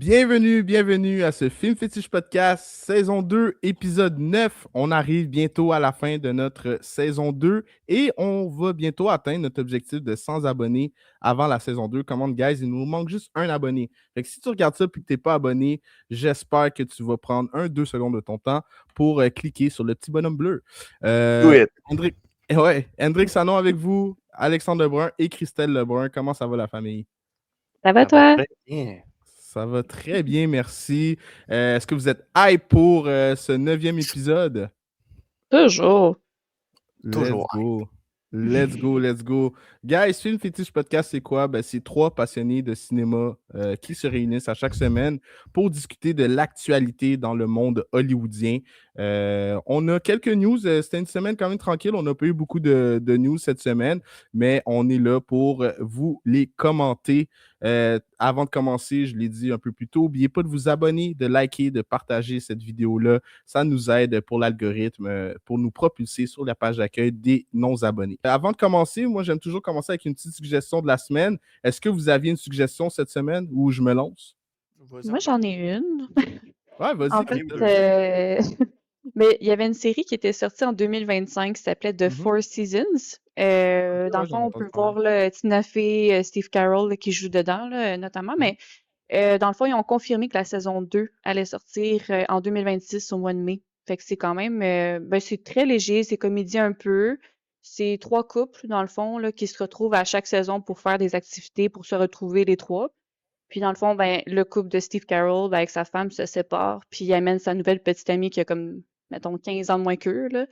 Bienvenue à ce Film Fétiche Podcast, saison 2, épisode 9. On arrive bientôt à la fin de notre saison 2 et on va bientôt atteindre notre objectif de 100 abonnés avant la saison 2. Come on, guys, il nous manque juste un abonné. Fait que si tu regardes ça et que tu n'es pas abonné, j'espère que tu vas prendre 1-2 secondes de ton temps pour cliquer sur le petit bonhomme bleu. Do it. Hendrik Sanon avec vous, Alexandre Lebrun et Christelle Lebrun. Comment ça va la famille? Ça va, toi? Très bien. Ça va très bien, merci. Est-ce que vous êtes hype pour ce 9e épisode? Toujours. Toujours Let's go. Guys, Film Fétiche Podcast, c'est quoi? C'est 3 passionnés de cinéma qui se réunissent à chaque semaine pour discuter de l'actualité dans le monde hollywoodien. On a quelques news. C'était une semaine quand même tranquille. On n'a pas eu beaucoup de news cette semaine, mais on est là pour vous les commenter. Avant de commencer, je l'ai dit un peu plus tôt, n'oubliez pas de vous abonner, de liker, de partager cette vidéo-là. Ça nous aide pour l'algorithme, pour nous propulser sur la page d'accueil des non-abonnés. Avant de commencer, moi, j'aime toujours commencer avec une petite suggestion de la semaine. Est-ce que vous aviez une suggestion cette semaine ou je me lance? Moi, j'en ai une. Ouais, vas-y. En fait, mais il y avait une série qui était sortie en 2025 qui s'appelait The Four Seasons. Dans le fond, on peut voir là, Tina Fey, Steve Carell là, qui jouent dedans, là, notamment. Mais dans le fond, ils ont confirmé que la saison 2 allait sortir en 2026 au mois de mai. Fait que c'est quand même... c'est très léger, c'est comédie un peu. C'est 3 couples, dans le fond, là, qui se retrouvent à chaque saison pour faire des activités, pour se retrouver les 3. Puis dans le fond, le couple de Steve Carell, avec sa femme, se sépare, puis il amène sa nouvelle petite amie qui a comme, mettons, 15 ans de moins qu'eux, là.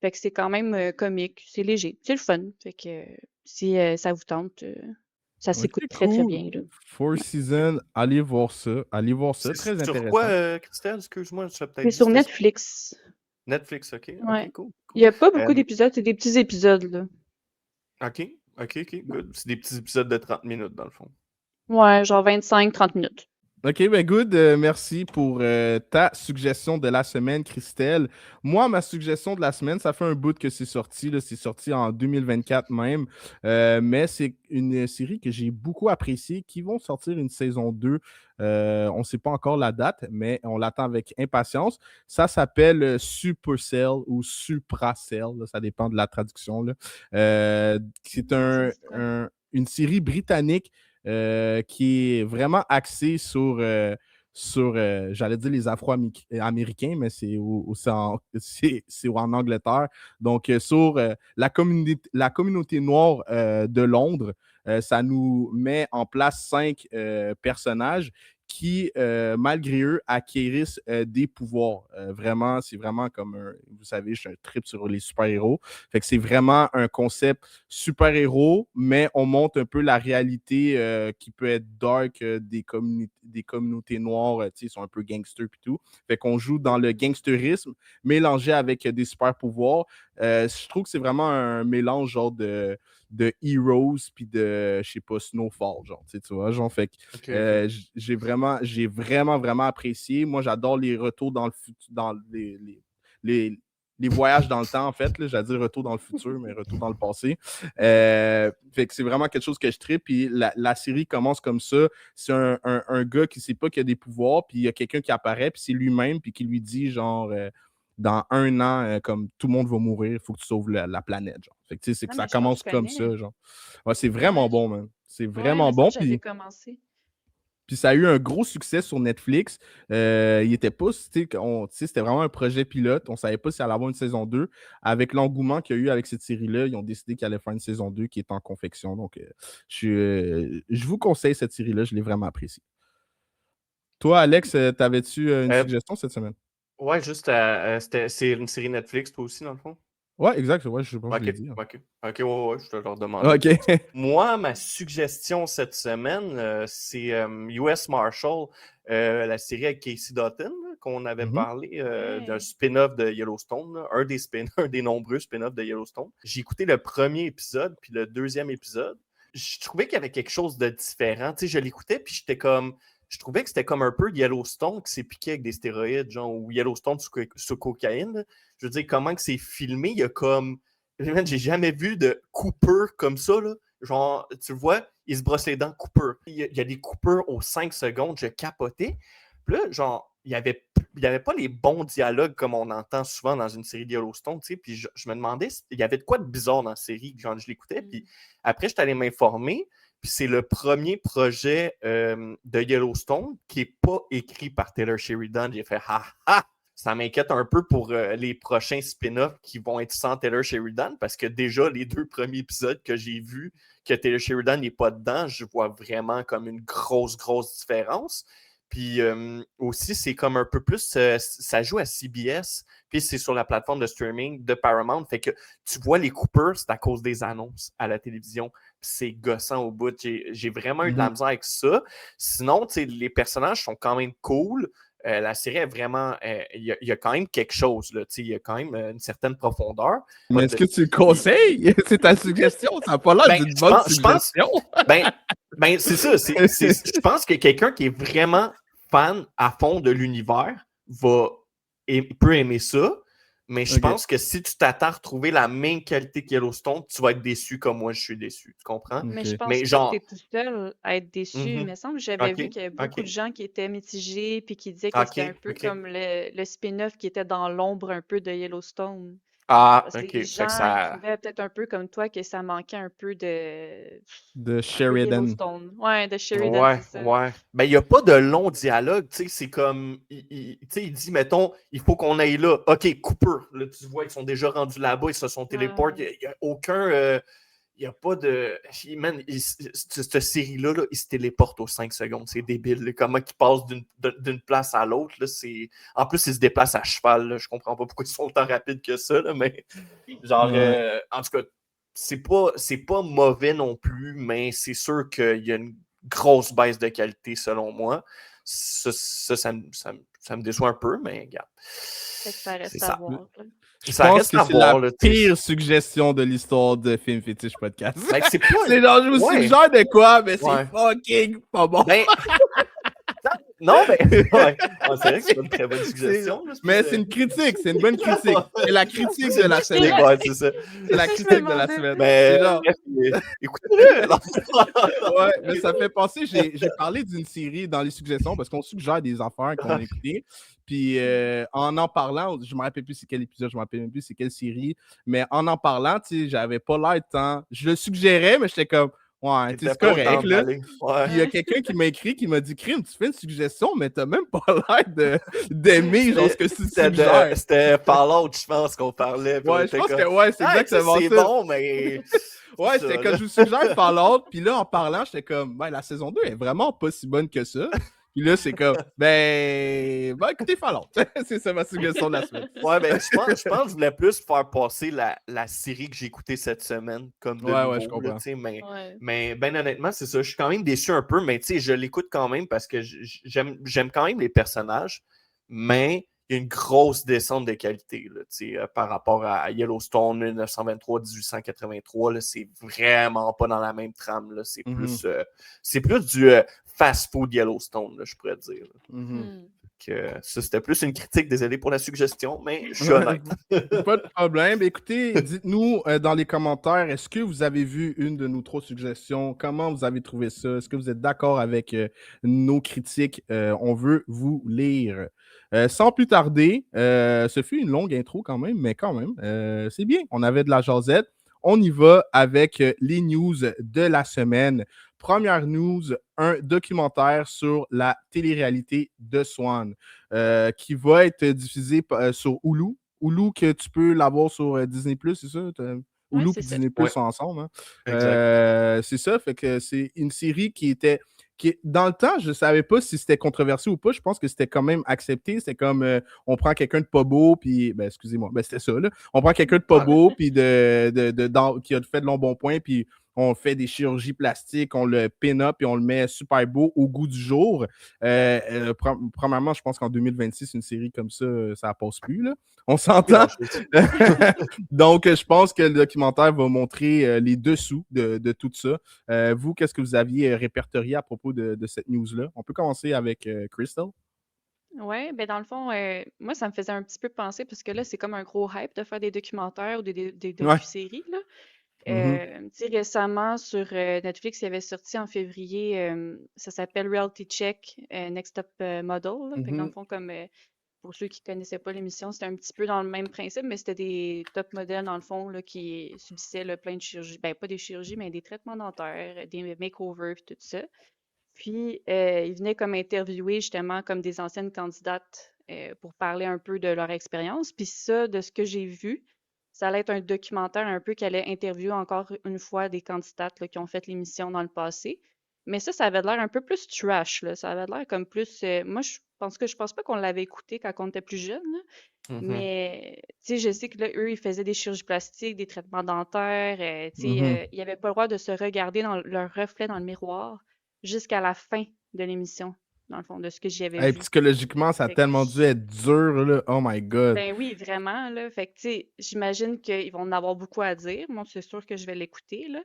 Fait que c'est quand même comique, c'est léger, c'est le fun. Fait que si ça vous tente, ça s'écoute très bien, là. Four Seasons, allez voir ça. C'est très sur intéressant. quoi, Christelle? Excuse-moi, je peut-être C'est sur Netflix. Netflix, OK. Ouais. OK, cool. Il n'y a pas beaucoup d'épisodes, c'est des petits épisodes, là. OK, good. C'est des petits épisodes de 30 minutes, dans le fond. Ouais, genre 25-30 minutes. OK, good. Merci pour ta suggestion de la semaine, Christelle. Moi, ma suggestion de la semaine, ça fait un bout que c'est sorti. Là, c'est sorti en 2024 même. Mais c'est une série que j'ai beaucoup appréciée, qui vont sortir une saison 2. On ne sait pas encore la date, mais on l'attend avec impatience. Ça s'appelle Supercell ou Supracell. Là, ça dépend de la traduction. Là. C'est une série britannique qui est vraiment axé sur j'allais dire les Afro-Américains, mais c'est en Angleterre. Donc, sur la communauté noire de Londres, ça nous met en place 5 personnages qui, malgré eux, acquérissent des pouvoirs. C'est vraiment comme vous savez, je suis un trip sur les super-héros. Fait que c'est vraiment un concept super-héros, mais on montre un peu la réalité qui peut être dark des communautés noires, ils sont un peu gangsters et tout. Fait qu'on joue dans le gangsterisme mélangé avec des super-pouvoirs. Je trouve que c'est vraiment un mélange genre de Heroes puis de, je sais pas, Snowfall, genre, tu vois, genre, fait que j'ai vraiment apprécié. Moi, j'adore les retours dans le futur, dans les voyages dans le temps, en fait. J'allais dire retour dans le futur, mais retour dans le passé. Fait que c'est vraiment quelque chose que je tripe. Puis la série commence comme ça. C'est un gars qui ne sait pas qu'il a des pouvoirs, puis il y a quelqu'un qui apparaît, puis c'est lui-même, puis qui lui dit, genre, dans 1 an, comme tout le monde va mourir, il faut que tu sauves la planète. Genre. Fait que, c'est que ça commence comme ça. Genre. Ouais, c'est vraiment bon, man. C'est vraiment bon. Puis ça a eu un gros succès sur Netflix. Il était pas, c'était vraiment un projet pilote. On ne savait pas si elle allait avoir une saison 2. Avec l'engouement qu'il y a eu avec cette série-là, ils ont décidé qu'elle allait faire une saison 2 qui est en confection. Donc, je vous conseille cette série-là. Je l'ai vraiment appréciée. Toi, Alex, t'avais-tu une suggestion cette semaine? Ouais, juste, c'est une série Netflix, toi aussi, dans le fond? Ouais, exact. Ouais, je pense que je l'ai dit. OK, ouais, je te le redemande. OK. Moi, ma suggestion cette semaine, c'est US Marshall, la série avec Casey Dutton, qu'on avait parlé d'un spin-off de Yellowstone, là, un des nombreux spin-offs de Yellowstone. J'ai écouté le premier épisode, puis le 2e épisode. Je trouvais qu'il y avait quelque chose de différent. Tu sais, je l'écoutais, puis je trouvais que c'était comme un peu Yellowstone qui s'est piqué avec des stéroïdes, genre, ou Yellowstone sous cocaïne. Là. Je veux dire, comment que c'est filmé, il y a comme... J'ai jamais vu de Cooper comme ça, là. genre, tu le vois, il se brosse les dents, Cooper. Il y a des coupures aux 5 secondes, je capotais. Puis là, genre, il y avait pas les bons dialogues comme on entend souvent dans une série de Yellowstone, tu sais. Puis je me demandais, il y avait de quoi de bizarre dans la série quand je l'écoutais. Puis après, je suis allé m'informer. Puis c'est le premier projet de Yellowstone qui n'est pas écrit par Taylor Sheridan. J'ai fait ha ha! Ça m'inquiète un peu pour les prochains spin-offs qui vont être sans Taylor Sheridan parce que déjà, les 2 premiers épisodes que j'ai vus, que Taylor Sheridan n'est pas dedans, je vois vraiment comme une grosse différence. Puis aussi, c'est comme un peu plus, ça joue à CBS, puis c'est sur la plateforme de streaming de Paramount. Fait que tu vois les coupures, c'est à cause des annonces à la télévision. C'est gossant au bout. J'ai vraiment eu de la misère avec ça. Sinon, les personnages sont quand même cool. La série est vraiment. Il y a quand même quelque chose. Il y a quand même une certaine profondeur. Mais est-ce que tu le conseilles? C'est ta suggestion. Ça n'a pas l'air d'une bonne suggestion. C'est ça. Je pense que quelqu'un qui est vraiment fan à fond de l'univers peut aimer ça. Mais je pense que si tu t'attends à retrouver la même qualité que Yellowstone, tu vas être déçu comme moi je suis déçu. Tu comprends? Mais je pense pas que tu es tout seul à être déçu. Il me semble que j'avais vu qu'il y avait beaucoup de gens qui étaient mitigés puis qui disaient que c'était un peu comme le spin-off qui était dans l'ombre un peu de Yellowstone. Parce que les gens trouvaient peut-être un peu comme toi que ça manquait un peu de Sheridan. Yellowstone. Ouais, de Sheridan, c'est ça. Ouais. Ben, il n'y a pas de long dialogue, tu sais, c'est comme, il dit, mettons, il faut qu'on aille là. OK, Cooper, là, tu vois, ils sont déjà rendus là-bas, ils se sont téléportés, il n'y a aucun... il n'y a pas de... Man, cette série-là, là, il se téléporte aux 5 secondes. C'est débile. Là. Comment ils passent d'une place à l'autre. Là, en plus, ils se déplacent à cheval. Là. Je comprends pas pourquoi ils sont autant rapides que ça. Là, mais genre, en tout cas, c'est pas mauvais non plus, mais c'est sûr qu'il y a une grosse baisse de qualité selon moi. Ça me déçoit un peu, mais regarde. Ça reste à voir. Je pense que c'est la pire suggestion de l'histoire de Film Fétiche Podcast. Ben, c'est pas... genre, je vous suggère de quoi, mais c'est fucking pas bon. Ben... non, mais c'est vrai que c'est pas une très bonne suggestion. Mais c'est une critique, c'est une bonne critique. C'est la critique de la semaine. Ouais, c'est ça. C'est la critique de la semaine. Mais écoutez-le. Ouais, mais ça fait penser, j'ai parlé d'une série dans les suggestions parce qu'on suggère des affaires qu'on a écoutées. Puis en parlant, je me rappelle plus c'est quel épisode, je me rappelle même plus c'est quelle série, mais en parlant, tu sais, j'avais pas l'air tant. Je le suggérais, mais j'étais comme ouais, c'est correct, là. Puis il y a quelqu'un qui m'a écrit, qui m'a dit Crime, tu fais une suggestion, mais t'as même pas l'air d'aimer genre ce que tu suggères. C'était Fallout, je pense qu'on parlait. Ouais, je pense que c'est exactement ça. C'est bon, mais. Ouais, c'était quand je vous suggère Fallout, puis là, en parlant, j'étais comme, ben, la saison 2 est vraiment pas si bonne que ça. Puis là, c'est comme, ben écoutez, Fallout. C'est ça ma suggestion de la semaine. Ouais, ben, je pense que je voulais plus faire passer la série que j'ai écoutée cette semaine comme de nouveau, ouais, je comprends. Là, mais ben honnêtement, c'est ça. Je suis quand même déçu un peu, mais je l'écoute quand même parce que j'aime quand même les personnages, mais il y a une grosse descente de qualité là, par rapport à Yellowstone 1923-1883. C'est vraiment pas dans la même trame. Là. C'est plus du fast-food Yellowstone, là, je pourrais dire. Ça, c'était plus une critique, désolé pour la suggestion, mais je suis honnête. Pas de problème. Écoutez, dites-nous dans les commentaires, est-ce que vous avez vu une de nos 3 suggestions? Comment vous avez trouvé ça? Est-ce que vous êtes d'accord avec nos critiques? On veut vous lire. Sans plus tarder, ce fut une longue intro quand même, mais quand même, c'est bien. On avait de la jasette. On y va avec les news de la semaine. Première news, un documentaire sur la télé-réalité de Swan qui va être diffusé sur Hulu. Hulu, que tu peux l'avoir sur Disney+, c'est ça? Hulu et Disney+, sont ensemble. Hein? C'est ça, fait que c'est une série qui dans le temps, je ne savais pas si c'était controversé ou pas. Je pense que c'était quand même accepté. C'était comme on prend quelqu'un de pas beau, puis excusez-moi, c'était ça, là. On prend quelqu'un de pas beau, puis qui a fait de l'embonpoint, puis on fait des chirurgies plastiques, on le pin-up et on le met super beau au goût du jour. Premièrement, je pense qu'en 2026, une série comme ça, ça passe plus, là. On s'entend. Donc, je pense que le documentaire va montrer les dessous de tout ça. Vous, qu'est-ce que vous aviez répertorié à propos de cette news-là? On peut commencer avec Crystal. Oui, ben dans le fond, moi, ça me faisait un petit peu penser parce que là, c'est comme un gros hype de faire des documentaires ou des docu-séries, là. Récemment, sur Netflix, il y avait sorti en février, ça s'appelle Reality Check, Next Top Model. Là. Fait que dans le fond, comme pour ceux qui ne connaissaient pas l'émission, c'était un petit peu dans le même principe, mais c'était des top modèles, dans le fond, là, qui subissaient là, plein de chirurgies. Ben, pas des chirurgies, mais des traitements dentaires, des makeovers, tout ça. Puis, ils venaient comme interviewer justement comme des anciennes candidates pour parler un peu de leur expérience. Puis ça, de ce que j'ai vu, ça allait être un documentaire un peu qui allait interviewer encore une fois des candidates là, qui ont fait l'émission dans le passé. Mais ça avait l'air un peu plus trash, là. Ça avait l'air comme plus. Moi, je pense pas qu'on l'avait écouté quand on était plus jeune, là. Mais, tu sais, je sais que là, eux, ils faisaient des chirurgies plastiques, des traitements dentaires. Tu sais, ils n'avaient pas le droit de se regarder dans leur reflet dans le miroir jusqu'à la fin de l'émission, dans le fond, de ce que j'y avais Hey, vu. psychologiquement, ça a Fait que tellement dû être dur, là. Oh my God. Ben oui, vraiment, là. Fait que, tu sais, j'imagine qu'ils vont en avoir beaucoup à dire. Moi, c'est sûr que je vais l'écouter, là.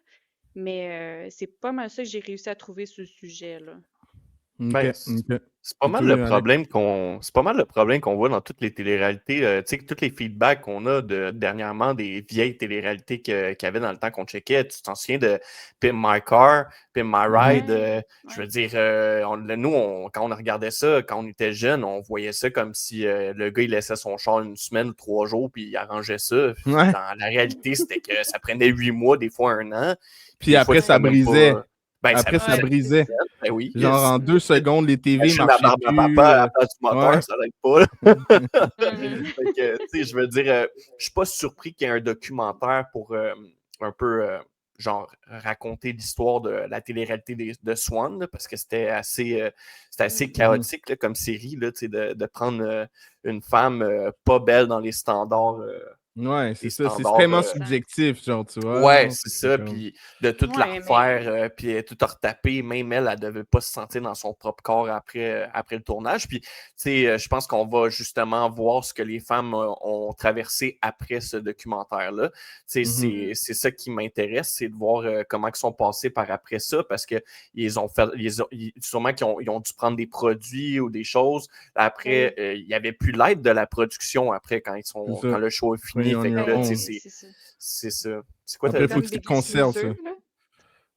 Mais c'est pas mal ça que j'ai réussi à trouver sur le sujet, là. Ben, Ok. c'est pas mal le problème qu'on voit dans toutes les téléréalités. Tu sais, tous les feedbacks qu'on a dernièrement des vieilles téléréalités qu'il y avait dans le temps qu'on checkait. Tu t'en souviens de Pimp My Car, Pimp My Ride? Je veux dire, nous, quand on regardait ça, quand on était jeune, on voyait ça comme si le gars, il laissait son char une semaine ou 3 jours, puis il arrangeait ça. Ouais. Dans la réalité, c'était que ça prenait 8 mois, des fois 1 an. Puis après, ça brisait. Ben, après, ça brisait. Ben oui, genre, en 2 secondes, les TV marchaient plus. À part du moteur, ça n'aide pas. Fait que, tu sais, je veux dire, je suis pas surpris qu'il y ait un documentaire pour un peu, genre, raconter l'histoire de la télé-réalité de Swan, là, parce que c'était assez chaotique là, comme série, là, de prendre une femme pas belle dans les standards. Ouais, c'est ça. C'est extrêmement subjectif, genre, tu vois. Ouais, c'est ça. Puis de toute la refaire, puis tout retaper, même elle devait pas se sentir dans son propre corps après le tournage. Puis, tu sais, je pense qu'on va justement voir ce que les femmes ont traversé après ce documentaire-là. Tu sais, c'est ça qui m'intéresse, c'est de voir comment ils sont passés par après ça, parce que sûrement qu'ils ont dû prendre des produits ou des choses. Après, il n'y avait plus l'aide de la production après quand le show est fini. C'est ça. C'est quoi après, il faut que tu te conserves ça.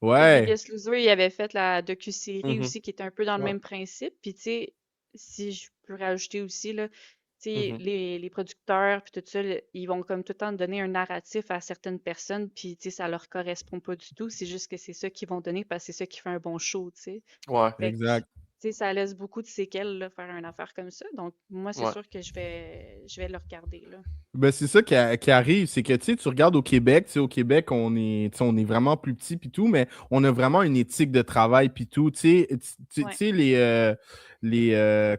Ouais. Biggest Loser, il avait fait la docu-série aussi qui était un peu dans le même principe. Puis, tu sais, si je peux rajouter aussi, là, tu sais, les producteurs, puis tout ça, ils vont comme tout le temps donner un narratif à certaines personnes, puis, tu sais, ça leur correspond pas du tout. C'est juste que c'est ça qu'ils vont donner parce que c'est ça qui fait un bon show, tu sais. Ouais, exact. Tu sais, ça laisse beaucoup de séquelles, là, faire une affaire comme ça. Donc, moi, c'est sûr que je vais le regarder, là. Ben, c'est ça qui arrive, c'est que tu regardes au Québec, au Québec, on est vraiment plus petit puis tout, mais on a vraiment une éthique de travail puis tout. Tu sais,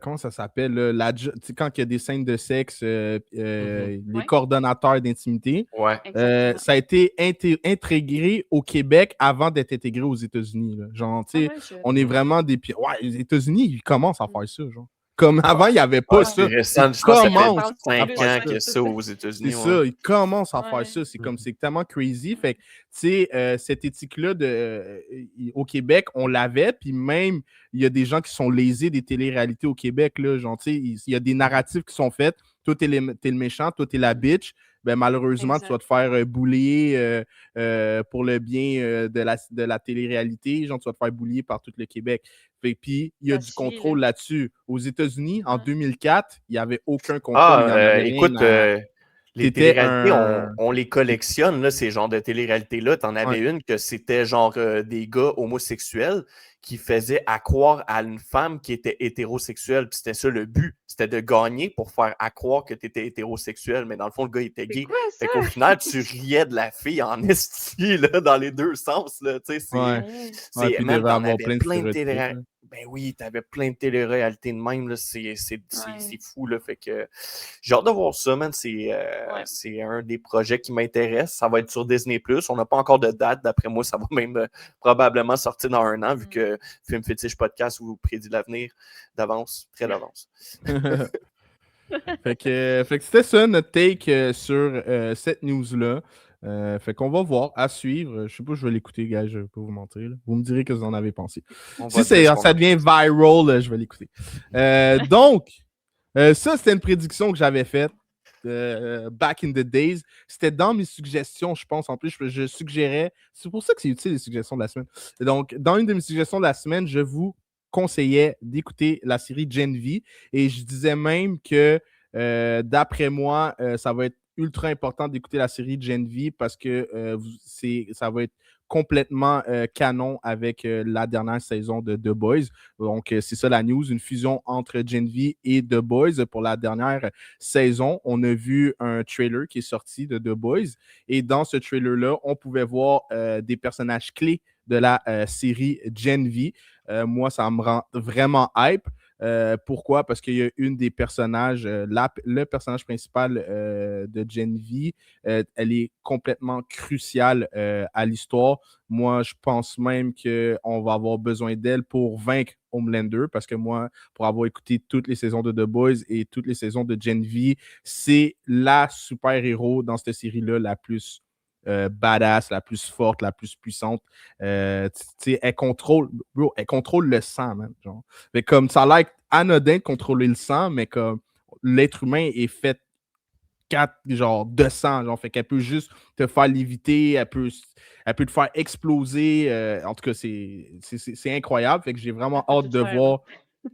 comment ça s'appelle, là, quand il y a des scènes de sexe, les coordonnateurs d'intimité, ça a été intégré au Québec avant d'être intégré aux États-Unis. Là. Genre, tu sais, on est vraiment des... Ouais, les États-Unis, ils commencent à faire ça, genre. Comme avant, il n'y avait pas ça. C'est récent, je pense que ça fait 5 ans qu'il y a ça aux États-Unis. C'est ça, ils commencent à faire ça. C'est comme, c'est tellement crazy. Fait que, tu sais, cette éthique-là au Québec, on l'avait, puis même, il y a des gens qui sont lésés des téléréalités au Québec, là. Genre, tu sais, il y a des narratifs qui sont faits. Toi, t'es le méchant, toi, t'es la bitch. Ben, malheureusement, tu vas te faire boulier pour le bien de la télé-réalité. Genre, tu vas te faire boulier par tout le Québec. Puis, il y a du contrôle là-dessus. Aux États-Unis, en 2004, il n'y avait aucun contrôle. Écoute, les téléréalités, on les collectionne, là, ces genres de téléréalités-là. T'en avais une que c'était genre des gars homosexuels qui faisaient accroire à une femme qui était hétérosexuelle. Puis c'était ça le but. C'était de gagner pour faire accroire que tu étais hétérosexuel. Mais dans le fond, le gars était gay. Fait qu'au final, tu riais de la fille en esti, là, dans les deux sens. Là, tu sais, même t'en avais plein de téléréalités. Ben oui, t'avais plein de téléréalités de même. Là, c'est fou. Là, fait que j'ai hâte de voir ça, man. C'est un des projets qui m'intéresse. Ça va être sur Disney+. On n'a pas encore de date. D'après moi, ça va même probablement sortir dans 1 an, vu que Film Fétiche Podcast vous prédit l'avenir d'avance, très d'avance. Fait que c'était ça notre take sur cette news-là. Fait qu'on va voir, à suivre. Je sais pas, je vais l'écouter, gars, je vais pas vous mentir. Là. Vous me direz que vous en avez pensé. Si ça devient viral, je vais l'écouter. Donc, ça, c'était une prédiction que j'avais faite. back in the days. C'était dans mes suggestions, je pense. En plus, je suggérais. C'est pour ça que c'est utile, les suggestions de la semaine. Donc, dans une de mes suggestions de la semaine, je vous conseillais d'écouter la série Gen V. Et je disais même que, d'après moi, ça va être ultra important d'écouter la série Gen V parce que ça va être complètement canon avec la dernière saison de The Boys. Donc, c'est ça la news, une fusion entre Gen V et The Boys pour la dernière saison. On a vu un trailer qui est sorti de The Boys et dans ce trailer-là, on pouvait voir des personnages clés de la série Gen V. Moi, ça me rend vraiment hype. Pourquoi? Parce qu'il y a une des personnages, le personnage principal de Gen V, elle est complètement cruciale à l'histoire. Moi, je pense même qu'on va avoir besoin d'elle pour vaincre Homelander, parce que moi, pour avoir écouté toutes les saisons de The Boys et toutes les saisons de Gen V, c'est la super-héros dans cette série-là la plus badass, la plus forte, la plus puissante. Elle contrôle le sang, man. Genre. Mais comme ça a l'air anodin de contrôler le sang, mais comme l'être humain est fait 200, genre, fait qu'elle peut juste te faire léviter, elle peut te faire exploser. En tout cas, c'est incroyable. Fait que j'ai vraiment hâte de voir.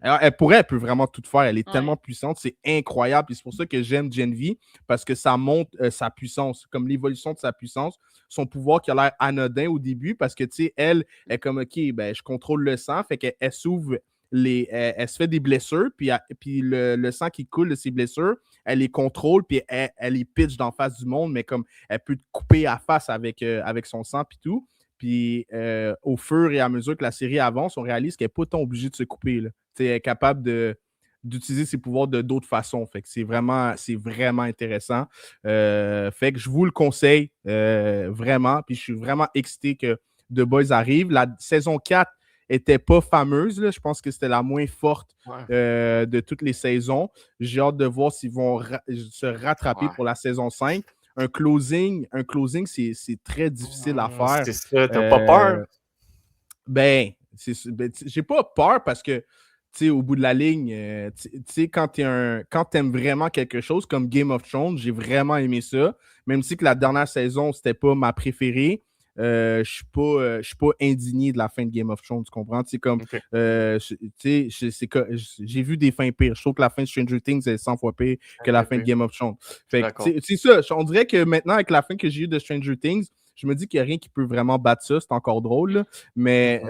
Alors, elle peut vraiment tout faire. Elle est tellement puissante, c'est incroyable. Et c'est pour ça que j'aime Gen V, parce que ça montre sa puissance, comme l'évolution de sa puissance, son pouvoir qui a l'air anodin au début, parce que, tu sais, elle est comme, OK, ben, je contrôle le sang, fait qu'elle s'ouvre, elle se fait des blessures, puis le sang qui coule de ses blessures, elle les contrôle, puis elle les pitch d'en face du monde, mais comme elle peut te couper à face avec son sang, puis tout. Puis au fur et à mesure que la série avance, on réalise qu'elle n'est pas tant obligée de se couper. Là. Elle est capable d'utiliser ses pouvoirs de d'autres façons. Fait que c'est vraiment intéressant. Fait que je vous le conseille vraiment. Puis je suis vraiment excité que The Boys arrive. La saison 4 n'était pas fameuse. Là. Je pense que c'était la moins forte de toutes les saisons. J'ai hâte de voir s'ils vont se rattraper pour la saison 5. Un closing, c'est très difficile à faire. C'est ça, t'as pas peur? J'ai pas peur parce que, tu sais, au bout de la ligne, tu sais, quand t'aimes vraiment quelque chose, comme Game of Thrones, j'ai vraiment aimé ça. Même si que la dernière saison, c'était pas ma préférée, je suis pas indigné de la fin de Game of Thrones, tu comprends? C'est comme, j'ai vu des fins pires. Je trouve que la fin de Stranger Things est 100 fois pire que la fin de Game of Thrones. Fait que, c'est ça, on dirait que maintenant, avec la fin que j'ai eue de Stranger Things, je me dis qu'il n'y a rien qui peut vraiment battre ça. C'est encore drôle. Là. Mais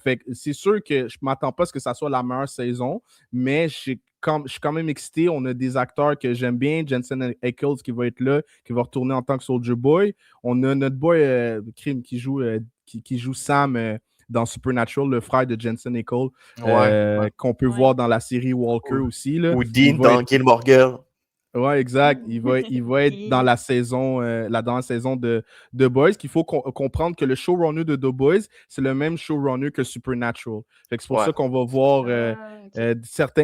fait, c'est sûr que je ne m'attends pas à ce que ça soit la meilleure saison. Mais je suis quand même excité. On a des acteurs que j'aime bien. Jensen Ackles qui va être là, qui va retourner en tant que Soldier Boy. On a notre boy Krim qui joue Sam dans Supernatural, le frère de Jensen Ackles, qu'on peut voir dans la série Walker aussi. Là. Ou Dean dans Gilmore Girls. Ouais, exact. Il va être dans la saison, la dernière saison de The Boys. Qu'il faut comprendre que le showrunner de The Boys, c'est le même showrunner que Supernatural. Fait que c'est pour ça qu'on va voir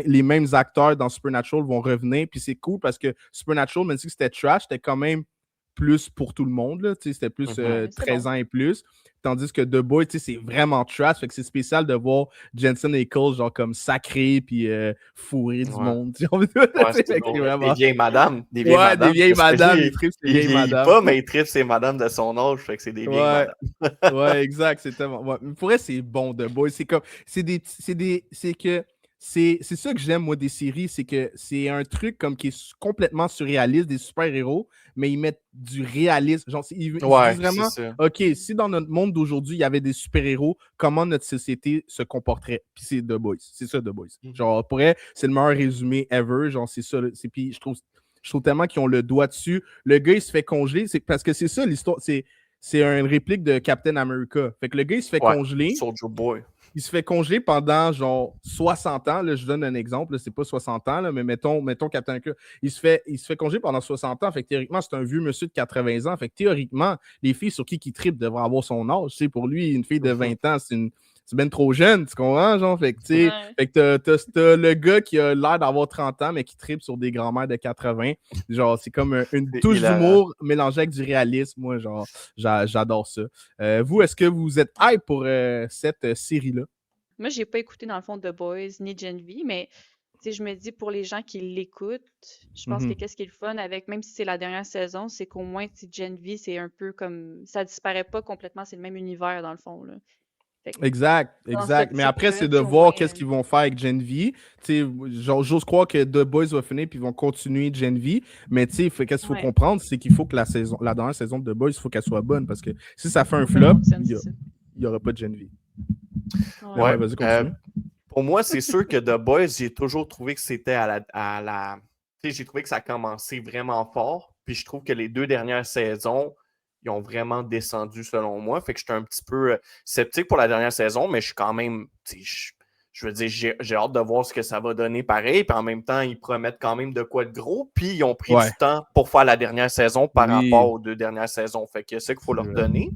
les mêmes acteurs dans Supernatural vont revenir. Puis c'est cool parce que Supernatural, même si c'était trash, c'était quand même plus pour tout le monde. Là. C'était plus 13 ans et plus. Tandis que The Boys, c'est vraiment trash. Fait que c'est spécial de voir Jensen Ackles genre comme sacré puis fourré du monde. Des vieilles madames. Des vieilles madames. Il tripe ses vieilles madames. Pas, mais il tripe ses madames de son âge. Fait que c'est des vieilles madames. Ouais, exact. C'est tellement... Pour vrai, c'est bon, The Boys. C'est comme... C'est ça que j'aime, moi, des séries, c'est que c'est un truc comme qui est complètement surréaliste, des super-héros, mais ils mettent du réalisme. Genre, ils disent vraiment, OK, si dans notre monde d'aujourd'hui, il y avait des super-héros, comment notre société se comporterait? Puis c'est The Boys. C'est ça, The Boys. Genre, pour vrai, c'est le meilleur résumé ever. Genre, c'est ça. Puis je trouve tellement qu'ils ont le doigt dessus. Le gars, il se fait congeler. C'est parce que c'est ça, l'histoire. C'est une réplique de Captain America. Fait que le gars, il se fait congeler. Soldier Boy. Il se fait congeler pendant genre 60 ans. Là, je donne un exemple, c'est pas 60 ans, là, mais mettons Captain America. Il se fait congeler pendant 60 ans. Fait que théoriquement, c'est un vieux monsieur de 80 ans. Fait que théoriquement, les filles sur qui il trippe devraient avoir son âge. Pour lui, une fille de 20 ans, c'est bien trop jeune, tu comprends, genre? Fait que t'as le gars qui a l'air d'avoir 30 ans, mais qui trippe sur des grands-mères de 80. Genre, c'est comme une touche d'humour mélangée avec du réalisme. Moi, genre, j'adore ça. Vous, est-ce que vous êtes hype pour cette série-là? Moi, j'ai pas écouté, dans le fond, The Boys ni Gen V, mais je me dis pour les gens qui l'écoutent, je pense que Mhm. qu'est-ce qui est le fun avec, même si c'est la dernière saison, c'est qu'au moins, Gen V, c'est un peu comme, ça disparaît pas complètement, c'est le même univers dans le fond, là. Fait que Exact, dans cette exact. Mais après, optique-là, c'est de au moins, voir qu'est-ce qu'ils vont faire avec Gen V. Tu sais, j'ose croire que The Boys va finir puis ils vont continuer Gen V. Mais tu sais, qu'est-ce qu'il faut ouais, comprendre, c'est qu'il faut que la dernière saison de The Boys, il faut qu'elle soit bonne parce que si ça fait un faut qu'elle flop, fonctionne, il c'est ça. n'y aura pas de Gen V. Mais Ouais. ouais, Ouais. vas-y, continue. Pour moi, c'est sûr que The Boys, j'ai toujours trouvé que c'était tu sais, j'ai trouvé que ça a commencé vraiment fort. Puis je trouve que les 2 dernières saisons, ils ont vraiment descendu selon moi. Fait que j'étais un petit peu sceptique pour la dernière saison, mais je suis quand même. Tu sais, je veux dire, j'ai hâte de voir ce que ça va donner pareil. Puis en même temps, ils promettent quand même de quoi de gros. Puis ils ont pris Ouais. du temps pour faire la dernière saison par Oui. rapport aux 2 dernières saisons. Fait que c'est qu'il faut C'est leur vrai. donner.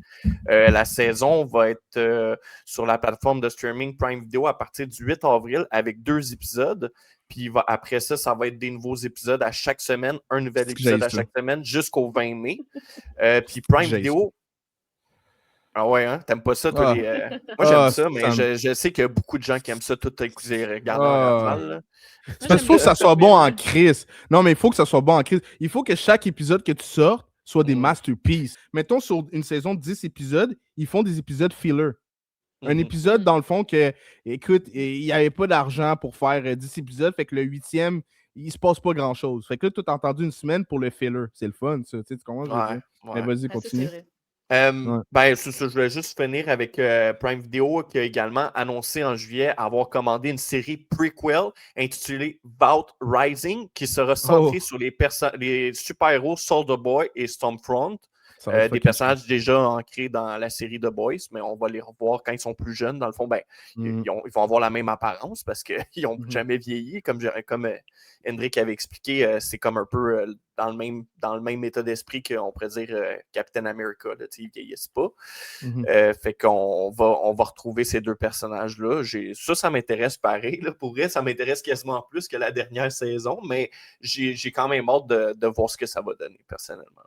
La saison va être sur la plateforme de streaming Prime Video à partir du 8 avril avec 2 épisodes. Puis après ça, ça va être des nouveaux épisodes à chaque semaine, un nouvel C'est que épisode j'ai à ça. chaque semaine jusqu'au 20 mai. Puis C'est que Prime j'ai ça. Video. Ah ouais, hein? T'aimes pas ça, toi? Ah. Moi, j'aime Ah, ça, mais ça me- je sais qu'il y a beaucoup de gens qui aiment ça, tout écouter, regarder en Ah. rafale. Là. Moi, C'est parce qu'il j'aime faut les que ça shows soit bon en copieux. crise. Non, mais il faut que ça soit bon en crise. Il faut que chaque épisode que tu sortes soit des Mhm. masterpieces. Mettons, sur une saison de 10 épisodes, ils font des épisodes filler. Un Mhm. épisode, dans le fond, que, écoute, il n'y avait pas d'argent pour faire 10 épisodes, fait que le 8e, il se passe pas grand-chose. Fait que là, tu as entendu une semaine pour le filler. C'est le fun, ça. Tu sais comment je veux Ouais, dire? Mais ouais. vas-y, Ah, ça, c'est continue. vrai. Ouais. Ben, c'est ça, je voulais juste finir avec Prime Video qui a également annoncé en juillet avoir commandé une série prequel intitulée Vault Rising qui sera centrée Oh, sur les super-héros Soldier Boy et Stormfront. ça va être Des fucking personnages déjà ancrés dans la série The Boys, mais on va les revoir quand ils sont plus jeunes. Dans le fond, ben, Mhm. ils vont avoir la même apparence parce qu'ils n'ont Mhm. jamais vieilli. Comme Hendrik avait expliqué, c'est comme un peu dans le même état d'esprit qu'on pourrait dire Captain America. Là, ils ne vieillissent pas. Mhm. Fait qu'on va retrouver ces 2 personnages-là. Ça m'intéresse pareil. Là. Pour vrai, ça m'intéresse quasiment plus que la dernière saison, mais j'ai quand même hâte de voir ce que ça va donner, personnellement.